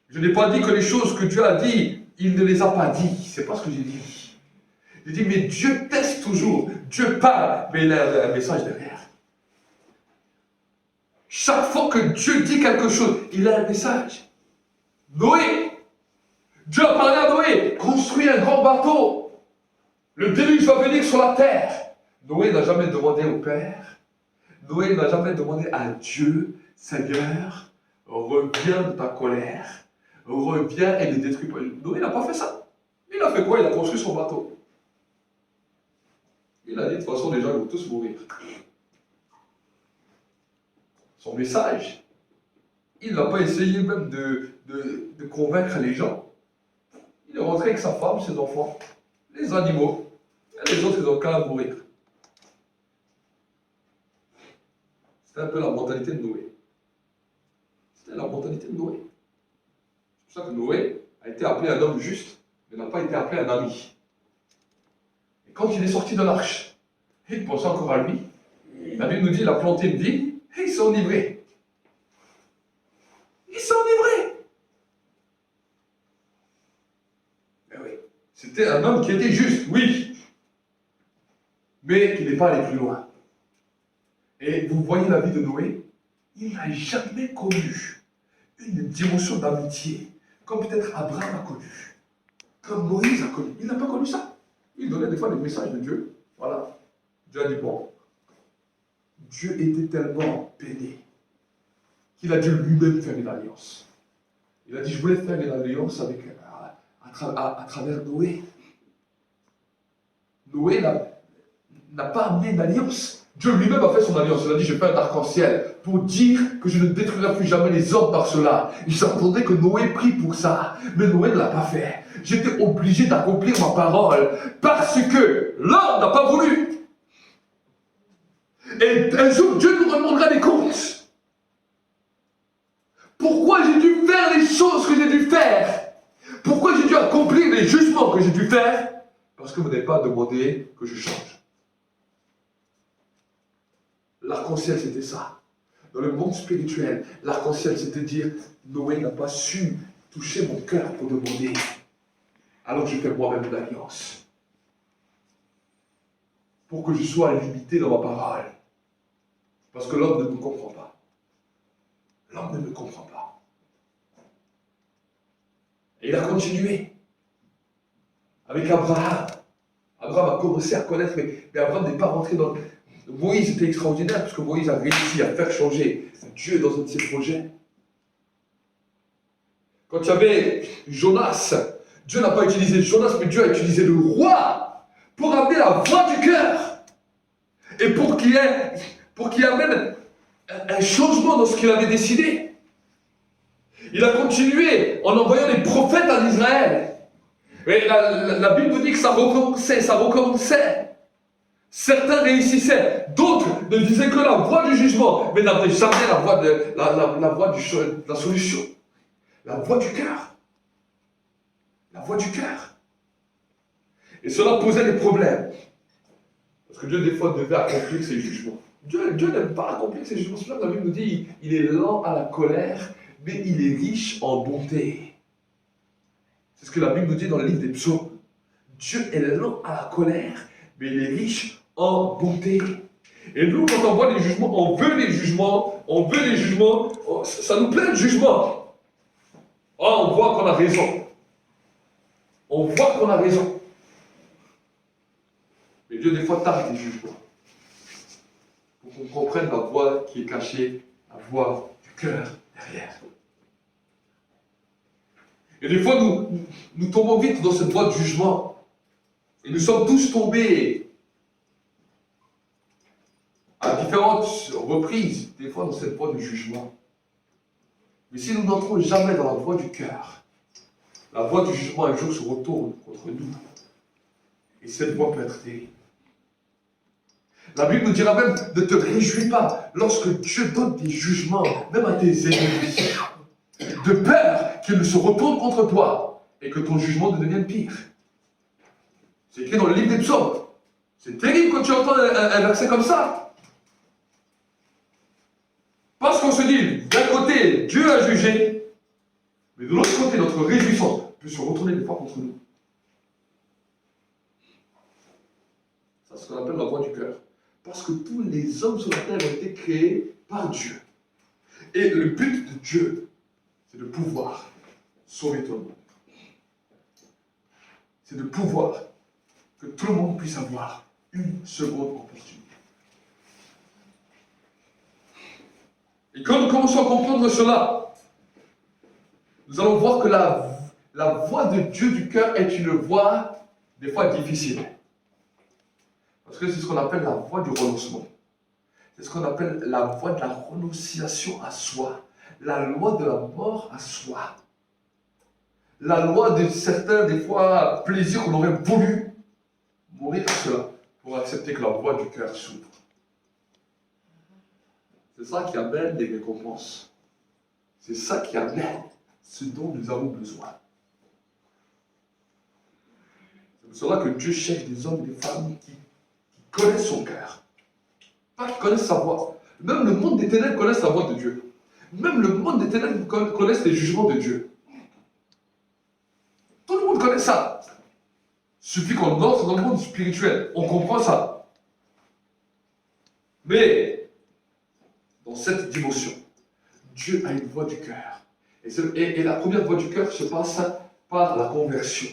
Je n'ai pas dit que les choses que Dieu a dit, il ne les a pas dit. C'est pas ce que j'ai dit. J'ai dit, mais Dieu teste toujours. Dieu parle, mais il a un message derrière. Chaque fois que Dieu dit quelque chose, il a un message. Noé, Dieu a parlé à Noé, construis un grand bateau. Le déluge va venir sur la terre. Noé n'a jamais demandé au Père. Noé n'a jamais demandé à Dieu, Seigneur, reviens de ta colère. Reviens et ne détruis pas. Noé n'a pas fait ça. Il a fait quoi? Il a construit son bateau. Il a dit, de toute façon, les gens vont tous mourir. Son message, il n'a pas essayé même de convaincre les gens. Il est rentré avec sa femme, ses enfants, les animaux, et les autres, ils n'ont qu'à mourir. C'était un peu la mentalité de Noé. C'était la mentalité de Noé. C'est pour ça que Noé a été appelé un homme juste, mais n'a pas été appelé un ami. Et quand il est sorti de l'arche, il pensait encore à lui. La Bible nous dit qu'il a planté une vigne et il s'est enivré. Il s'est enivré. Mais oui, c'était un homme qui était juste, oui, mais qui n'est pas allé plus loin. Et vous voyez la vie de Noé, il n'a jamais connu une dimension d'amitié comme peut-être Abraham a connu, comme Moïse a connu. Il n'a pas connu ça. Il donnait des fois des messages de Dieu. Voilà. Dieu a dit bon. Dieu était tellement peiné qu'il a dû lui-même faire une alliance. Il a dit je voulais faire une alliance avec, à travers Noé. Noé n'a pas amené une alliance. Dieu lui-même a fait son alliance. Il a dit, je fais un arc-en-ciel pour dire que je ne détruirai plus jamais les hommes par cela. Il s'attendait que Noé prie pour ça. Mais Noé ne l'a pas fait. J'étais obligé d'accomplir ma parole parce que l'homme n'a pas voulu. Et un jour, Dieu nous demandera des comptes. Pourquoi j'ai dû faire les choses que j'ai dû faire? Pourquoi j'ai dû accomplir les jugements que j'ai dû faire? Parce que vous n'avez pas demandé que je change. L'arc-en-ciel, c'était ça. Dans le monde spirituel, l'arc-en-ciel, c'était dire, Noé n'a pas su toucher mon cœur pour demander. Alors je fais moi-même une alliance. Pour que je sois limité dans ma parole. Parce que l'homme ne me comprend pas. L'homme ne me comprend pas. Et il a continué. Avec Abraham. Abraham a commencé à connaître, mais Abraham n'est pas rentré dans... Moïse était extraordinaire parce que Moïse a réussi à faire changer Dieu dans un de ses projets. Quand il y avait Jonas, Dieu n'a pas utilisé Jonas, mais Dieu a utilisé le roi pour amener la voix du cœur. Et pour qu'il amène un changement dans ce qu'il avait décidé. Il a continué en envoyant des prophètes en Israël. Et la Bible nous dit que ça recommençait. Certains réussissaient, d'autres ne disaient que la voix du jugement, mais n'avaient jamais la voix de la solution. La voix du cœur. La voix du cœur. Et cela posait des problèmes. Parce que Dieu, des fois, devait accomplir ses jugements. Dieu n'aime pas accomplir ses jugements. C'est pour ça que la Bible nous dit il est lent à la colère, mais il est riche en bonté. C'est ce que la Bible nous dit dans le livre des psaumes. Dieu est lent à la colère, mais il est riche en bonté. Et nous, quand on voit les jugements, on veut les jugements, ça nous plaît le jugement. Oh, on voit qu'on a raison. On voit qu'on a raison. Mais Dieu, des fois, tarde les jugements. Pour qu'on comprenne la voix qui est cachée, la voix du cœur derrière. Et des fois, nous tombons vite dans cette voie de jugement. Et nous sommes tous tombés à différentes reprises, des fois dans cette voie de jugement. Mais si nous n'entrons jamais dans la voie du cœur, la voie du jugement un jour se retourne contre nous. Et cette voie peut être terrible. La Bible nous dira même, ne te réjouis pas lorsque Dieu donne des jugements, même à tes ennemis, de peur qu'ils ne se retournent contre toi et que ton jugement ne devienne pire. C'est écrit dans le livre des psaumes. C'est terrible quand tu entends un verset comme ça. Parce qu'on se dit, d'un côté, Dieu a jugé, mais de l'autre côté, notre réjouissance peut se retourner des fois contre nous. Ça, c'est ce qu'on appelle la voix du cœur. Parce que tous les hommes sur la terre ont été créés par Dieu. Et le but de Dieu, c'est de pouvoir sauver tout le monde. C'est de pouvoir que tout le monde puisse avoir une seconde opportunité. Et quand nous commençons à comprendre cela, nous allons voir que la voix de Dieu du cœur est une voix des fois difficile. Parce que c'est ce qu'on appelle la voix du renoncement. C'est ce qu'on appelle la voie de la renonciation à soi. La loi de la mort à soi. La loi de certains, des fois, plaisirs qu'on aurait voulu mourir à cela pour accepter que la voix du cœur s'ouvre. C'est ça qui amène des récompenses. C'est ça qui amène ce dont nous avons besoin. C'est pour cela que Dieu cherche des hommes et des femmes qui connaissent son cœur. Pas qui connaissent sa voix. Même le monde des ténèbres connaît la voix de Dieu. Même le monde des ténèbres connaît les jugements de Dieu. Tout le monde connaît ça. Il suffit qu'on entre dans le monde spirituel. On comprend ça. Mais, dans cette dimension, Dieu a une voix du cœur. Et la première voix du cœur se passe par la conversion.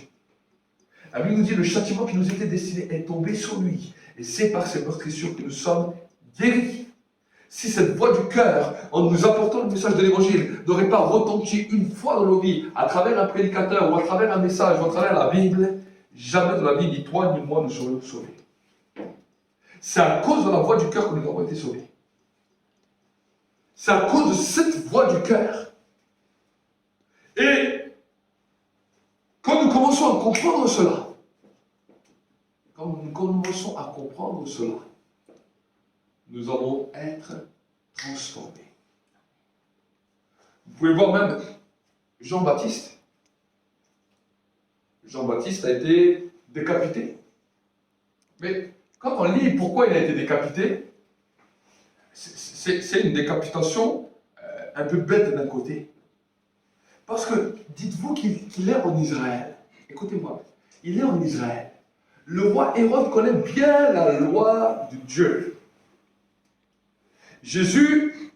La Bible nous dit, le châtiment qui nous était destiné est tombé sur lui. Et c'est par ses meurtrissures que nous sommes guéris. Si cette voix du cœur, en nous apportant le message de l'évangile, n'aurait pas retenti une fois dans nos vies, à travers un prédicateur, ou à travers un message, ou à travers la Bible, jamais de la vie, ni toi, ni moi, nous serions sauvés. C'est à cause de la voix du cœur que nous avons été sauvés. C'est à cause de cette voix du cœur. Et quand nous commençons à comprendre cela, nous allons être transformés. Vous pouvez voir même Jean-Baptiste. Jean-Baptiste a été décapité. Mais quand on lit pourquoi il a été décapité, c'est une décapitation un peu bête d'un côté. Parce que dites-vous qu'il est en Israël. Écoutez-moi, il est en Israël. Le roi Hérode connaît bien la loi de Dieu. Jésus,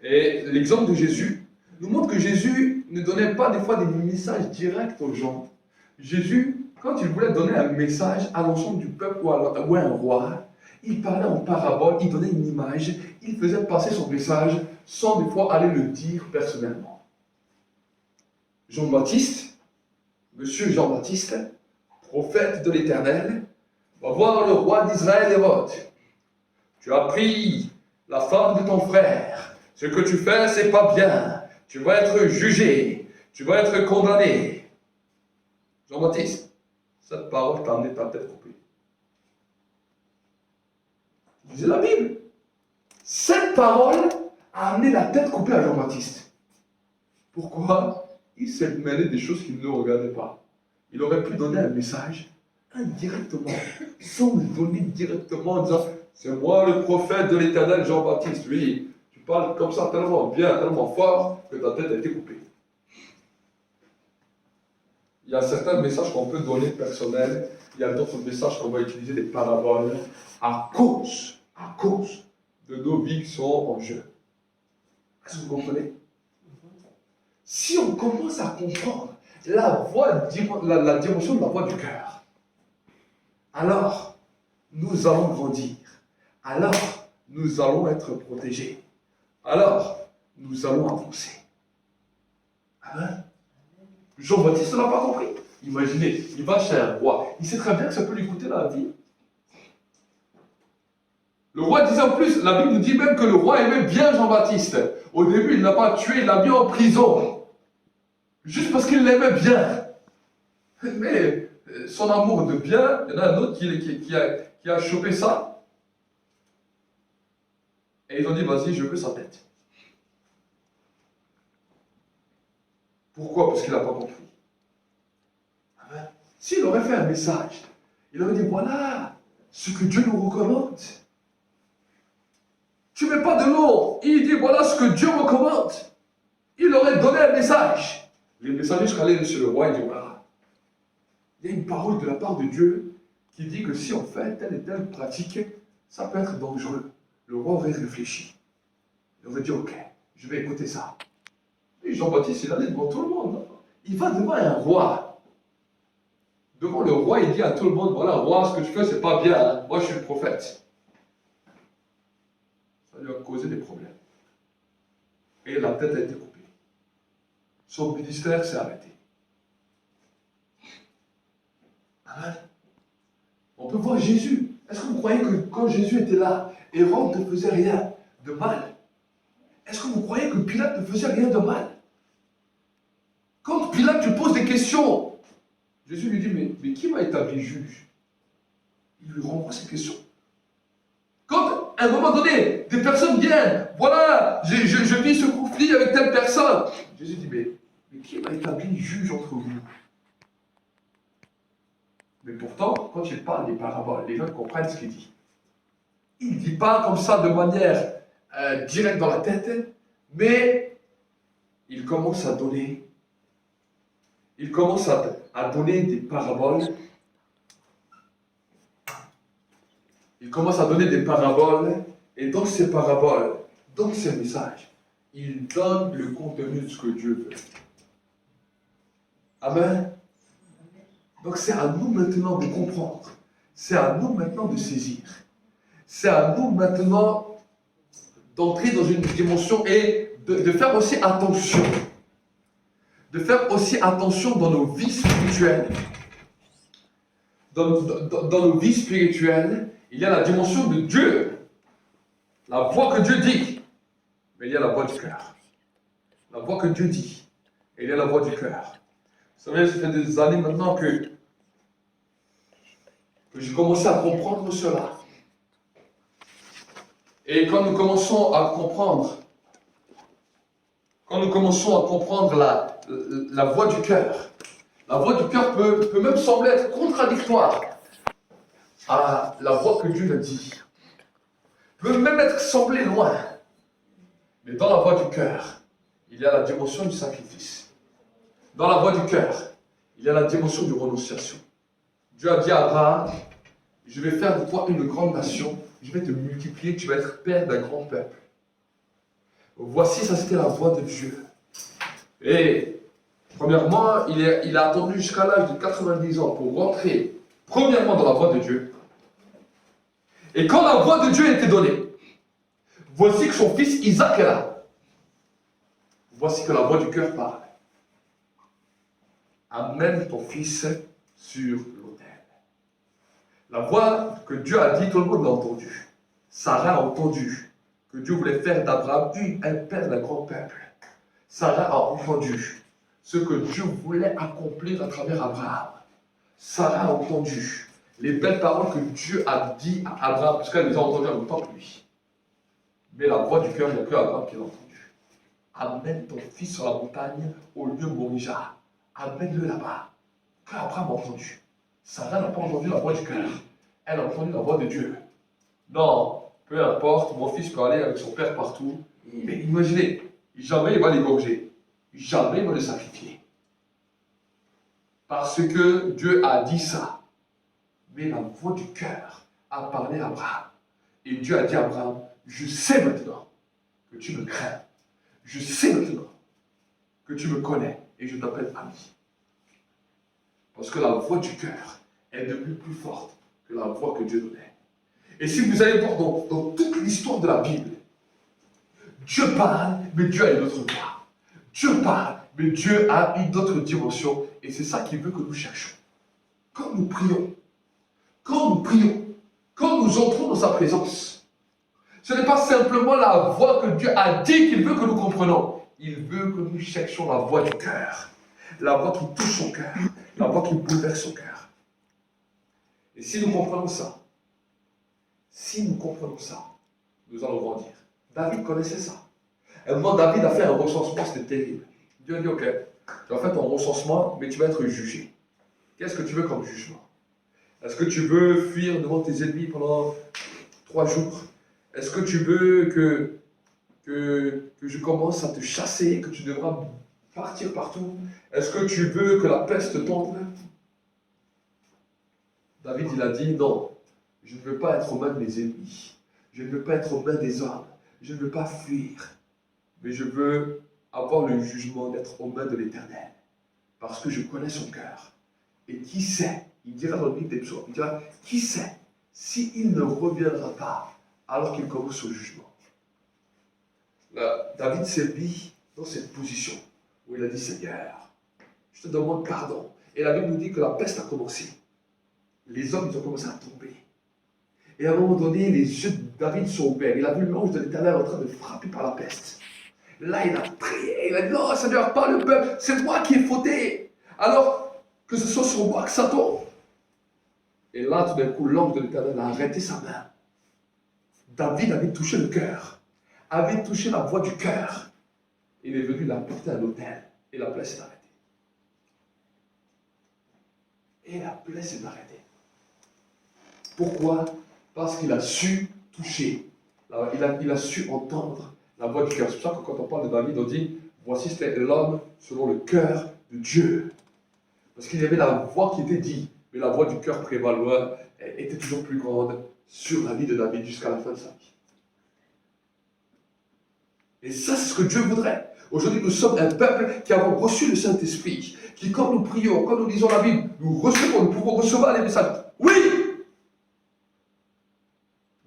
et l'exemple de Jésus, nous montre que Jésus ne donnait pas des fois des messages directs aux gens. Jésus, quand il voulait donner un message à l'ensemble du peuple ou à un roi, il parlait en parabole, il donnait une image, il faisait passer son message sans des fois aller le dire personnellement. Jean-Baptiste, monsieur Jean-Baptiste, prophète de l'Éternel, va voir le roi d'Israël Hérode. Tu as pris la femme de ton frère. Ce que tu fais, c'est pas bien. Tu vas être jugé. Tu vas être condamné. Jean-Baptiste, cette parole t'a amené ta tête coupée. Lisez la Bible. Cette parole a amené la tête coupée à Jean-Baptiste. Pourquoi? Il s'est mêlé des choses qu'il ne regardait pas. Il aurait pu donner un message indirectement, sans le donner directement en disant « C'est moi le prophète de l'Éternel Jean-Baptiste. » Oui, tu parles comme ça tellement bien, tellement fort que ta tête a été coupée. Il y a certains messages qu'on peut donner personnels, il y a d'autres messages qu'on va utiliser des paraboles à cause de nos vies qui sont en jeu. Est-ce que vous comprenez? Si on commence à comprendre la dimension de la voix du cœur, alors nous allons grandir. Alors nous allons être protégés. Alors nous allons avancer. Amen. Jean-Baptiste n'a pas compris. Imaginez, il va chez un roi. Il sait très bien que ça peut lui coûter la vie. Le roi disait en plus, la Bible nous dit même que le roi aimait bien Jean-Baptiste. Au début, il ne l'a pas tué, il l'a mis en prison. Juste parce qu'il l'aimait bien. Mais son amour de bien, il y en a un autre qui a chopé ça. Et ils ont dit, vas-y, je veux sa tête. Pourquoi? Parce qu'il n'a pas compris. Amen. S'il aurait fait un message, il aurait dit, voilà ce que Dieu nous recommande. Tu ne mets pas de l'eau. Il dit, voilà ce que Dieu recommande. Il aurait donné un message. Les messagers seraient allés sur le roi et dit, voilà. Il y a une parole de la part de Dieu qui dit que si on fait telle et telle pratique, ça peut être dangereux. Le roi aurait réfléchi. Il aurait dit, ok, je vais écouter ça. Et Jean-Baptiste, il allait devant tout le monde. Il va devant un roi. Devant le roi, il dit à tout le monde, voilà, roi, ce que tu fais, c'est pas bien. Hein. Moi, je suis le prophète. Ça lui a causé des problèmes. Et la tête a été coupée. Son ministère s'est arrêté. Amen. On peut voir Jésus. Est-ce que vous croyez que quand Jésus était là, Hérode ne faisait rien de mal? Est-ce que vous croyez que Pilate ne faisait rien de mal? Quand Pilate lui pose des questions, Jésus lui dit, mais qui m'a établi juge? Il lui renvoie ces questions. Quand, à un moment donné, des personnes viennent, voilà, je vis ce conflit avec telle personne. Jésus dit, mais qui m'a établi juge entre vous? Mais pourtant, quand il parle des paraboles, les gens comprennent ce qu'il dit. Il ne dit pas comme ça de manière directe dans la tête, mais il commence à donner. Il commence à donner des paraboles. Il commence à donner des paraboles, et dans ces paraboles, dans ces messages, il donne le contenu de ce que Dieu veut. Amen. Donc c'est à nous maintenant de comprendre. C'est à nous maintenant de saisir. C'est à nous maintenant d'entrer dans une dimension et de faire aussi attention. De faire aussi attention dans nos vies spirituelles. Dans nos vies spirituelles, il y a la dimension de Dieu. La voix que Dieu dit. Mais il y a la voix du cœur. La voix que Dieu dit. Et il y a la voix du cœur. Vous savez, ça fait des années maintenant que j'ai commencé à comprendre cela. Et quand nous commençons à comprendre, la voix du cœur, la voix du cœur peut même sembler être contradictoire à la voix que Dieu a dit. Peut même être semblée loin. Mais dans la voix du cœur, il y a la dimension du sacrifice. Dans la voix du cœur, il y a la dimension de renonciation. Dieu a dit à Abraham, je vais faire de toi une grande nation, je vais te multiplier, tu vas être père d'un grand peuple. Voici, ça c'était la voix de Dieu. Et premièrement, il a attendu jusqu'à l'âge de 90 ans pour rentrer, premièrement, dans la voix de Dieu. Et quand la voix de Dieu a été donnée, voici que son fils Isaac est là. Voici que la voix du cœur parle. Amène ton fils sur l'autel. La voix que Dieu a dit, tout le monde l'a entendu. Sarah a entendu que Dieu voulait faire d'Abraham un père d'un grand peuple. Sarah a entendu ce que Dieu voulait accomplir à travers Abraham. Sarah a entendu les belles paroles que Dieu a dit à Abraham, parce qu'elle les a entendues en même temps que lui. Mais la voix du cœur, il n'y a que Abraham qui l'a entendu. Amène ton fils sur la montagne au lieu Morija. Amène-le là-bas. Que Abraham a entendu. Sarah n'a pas entendu la voix du cœur. Elle a entendu la voix de Dieu. Non, peu importe, mon fils peut aller avec son père partout. Mais imaginez, jamais il va l'égorger. Jamais il va le sacrifier. Parce que Dieu a dit ça. Mais la voix du cœur a parlé à Abraham. Et Dieu a dit à Abraham, je sais maintenant que tu me crains. Je sais maintenant que tu me connais et je t'appelle ami. Parce que la voix du cœur est devenue plus forte que la voix que Dieu donnait. Et si vous allez voir dans toute l'histoire de la Bible, Dieu parle, mais Dieu a une autre voix. Dieu parle, mais Dieu a une autre dimension. Et c'est ça qu'il veut que nous cherchions. Quand nous prions, quand nous entrons dans sa présence, ce n'est pas simplement la voix que Dieu a dit qu'il veut que nous comprenions. Il veut que nous cherchions la voix du cœur. La voix qui touche son cœur. La voix qui bouleverse son cœur. Et si nous comprenons ça, nous allons grandir. David connaissait ça. À un moment, David a fait un recensement, c'était terrible. Dieu a dit, ok, tu vas faire ton recensement, mais tu vas être jugé. Qu'est-ce que tu veux comme jugement? Est-ce que tu veux fuir devant tes ennemis pendant 3 jours? Est-ce que tu veux que je commence à te chasser, que tu devras partir partout? Est-ce que tu veux que la peste tombe? David, il a dit, non, je ne veux pas être aux mains de mes ennemis. Je ne veux pas être aux mains des hommes. Je ne veux pas fuir. Mais je veux avoir le jugement d'être aux mains de l'Éternel. Parce que je connais son cœur. Et qui sait, il dira dans le livre des psaumes, il dira, qui sait s'il ne reviendra pas alors qu'il commence au jugement. Là, David s'est mis dans cette position où il a dit, Seigneur, je te demande pardon. Et la Bible nous dit que la peste a commencé. les hommes ils ont commencé à tomber. Et à un moment donné, les yeux de David sont ouverts. Il a vu l'ange de l'Éternel en train de frapper par la peste. Là, il a prié. Il a dit, non, Seigneur, pas le peuple. C'est moi qui ai fauté. Alors, que ce soit sur moi que ça tombe. Et là, tout d'un coup, l'ange de l'Éternel a arrêté sa main. David avait touché le cœur. Avait touché la voix du cœur. Il est venu la porter à l'autel. Et la plaie s'est arrêtée. Et la plaie s'est arrêtée. Pourquoi? Parce qu'il a su toucher. Il a su entendre la voix du cœur. C'est pour ça que quand on parle de David, on dit, voici c'était l'homme selon le cœur de Dieu. Parce qu'il y avait la voix qui était dite, mais la voix du cœur prévaloir était toujours plus grande sur la vie de David jusqu'à la fin de sa vie. Et ça, c'est ce que Dieu voudrait. Aujourd'hui, nous sommes un peuple qui avons reçu le Saint-Esprit, qui, quand nous prions, quand nous lisons la Bible, nous pouvons recevoir les messages. Oui!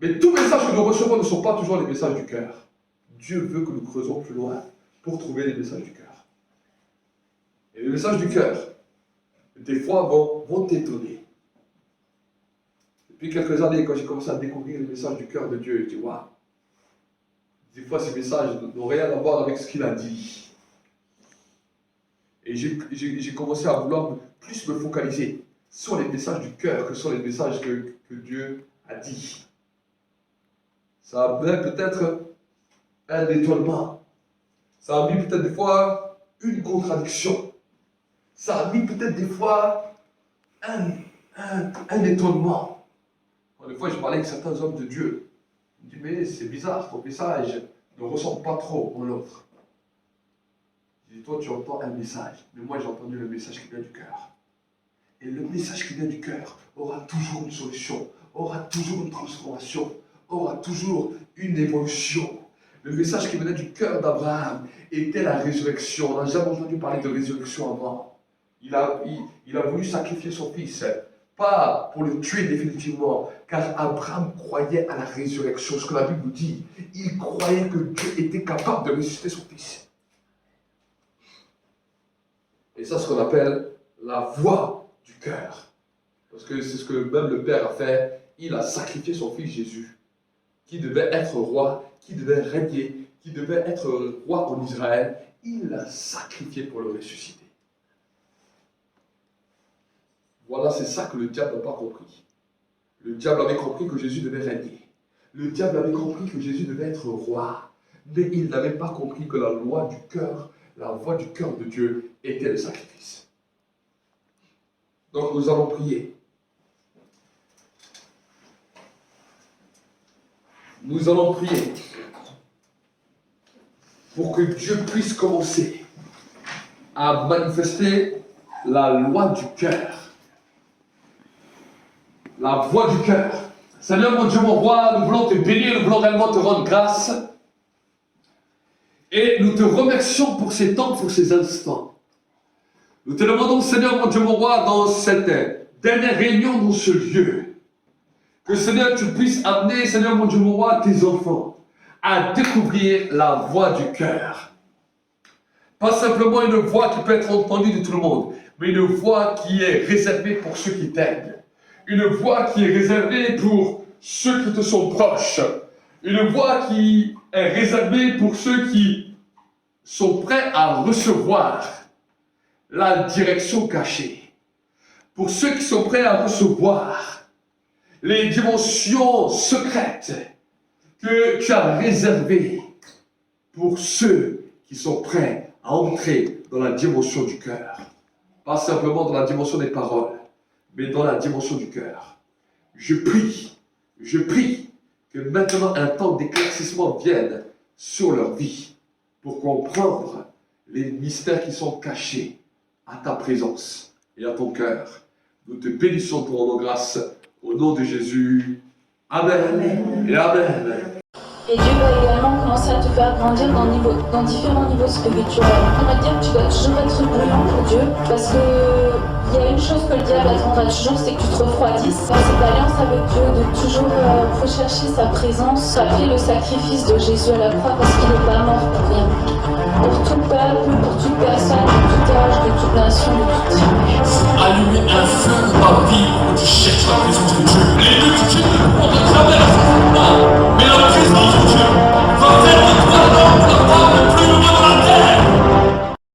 Mais tous les messages que nous recevons ne sont pas toujours les messages du cœur. Dieu veut que nous creusons plus loin pour trouver les messages du cœur. Et les messages du cœur, des fois, vont t'étonner. Depuis quelques années, quand j'ai commencé à découvrir les messages du cœur de Dieu, je dis, waouh! Des fois, ces messages n'ont rien à voir avec ce qu'il a dit. Et j'ai commencé à vouloir plus me focaliser sur les messages du cœur que sur les messages que Dieu a dit. Ça a mis peut-être un étonnement. Ça a mis peut-être des fois une contradiction. Ça a mis peut-être des fois un étonnement. Des fois, je parlais avec certains hommes de Dieu. Je me dis, mais c'est bizarre, ton message ne ressemble pas trop au l'autre. Je dis, toi, tu entends un message, mais moi, j'ai entendu le message qui vient du cœur. Et le message qui vient du cœur aura toujours une solution, aura toujours une transformation, aura toujours une évolution. Le message qui venait du cœur d'Abraham était la résurrection. On n'a jamais entendu parler de résurrection avant. Il a voulu sacrifier son fils. Pas pour le tuer définitivement, car Abraham croyait à la résurrection. Ce que la Bible nous dit, il croyait que Dieu était capable de ressusciter son fils. Et ça, c'est ce qu'on appelle la voix du cœur. Parce que c'est ce que même le Père a fait. Il a sacrifié son fils Jésus, qui devait être roi, qui devait régner, qui devait être roi en Israël. Il l'a sacrifié pour le ressusciter. Voilà, c'est ça que le diable n'a pas compris. Le diable avait compris que Jésus devait régner. Le diable avait compris que Jésus devait être roi. Mais il n'avait pas compris que la loi du cœur, la voix du cœur de Dieu était le sacrifice. Donc nous allons prier. Nous allons prier pour que Dieu puisse commencer à manifester la loi du cœur. La voix du cœur. Seigneur mon Dieu, mon roi, nous voulons te bénir, nous voulons réellement te rendre grâce. Et nous te remercions pour ces temps, pour ces instants. Nous te demandons, Seigneur mon Dieu, mon roi, dans cette dernière réunion dans ce lieu, que Seigneur, tu puisses amener, Seigneur mon Dieu, mon roi, tes enfants à découvrir la voix du cœur. Pas simplement une voix qui peut être entendue de tout le monde, mais une voix qui est réservée pour ceux qui t'aiment. Une voix qui est réservée pour ceux qui te sont proches. Une voix qui est réservée pour ceux qui sont prêts à recevoir la direction cachée. Pour ceux qui sont prêts à recevoir les dimensions secrètes que tu as réservées pour ceux qui sont prêts à entrer dans la dimension du cœur. Pas simplement dans la dimension des paroles, mais dans la dimension du cœur. Je prie que maintenant un temps d'éclaircissement vienne sur leur vie pour comprendre les mystères qui sont cachés à ta présence et à ton cœur. Nous te bénissons pour nos grâces au nom de Jésus. Amen. Et Amen. Et Dieu va également commencer à te faire grandir dans différents niveaux spirituels. On va dire que tu dois toujours être bouillant pour Dieu, parce que il y a une chose que le diable attendra toujours, c'est que tu te refroidisses. Dans cette alliance avec Dieu, de toujours rechercher sa présence, rappeler le sacrifice de Jésus à la croix, parce qu'il n'est pas mort pour rien. Pour tout peuple, pour toute personne, de tout âge, de toute nation, de toute tribu. Allumer un feu dans ta vie où tu cherches la présence de Dieu. Les deux tu ne comprendras jamais.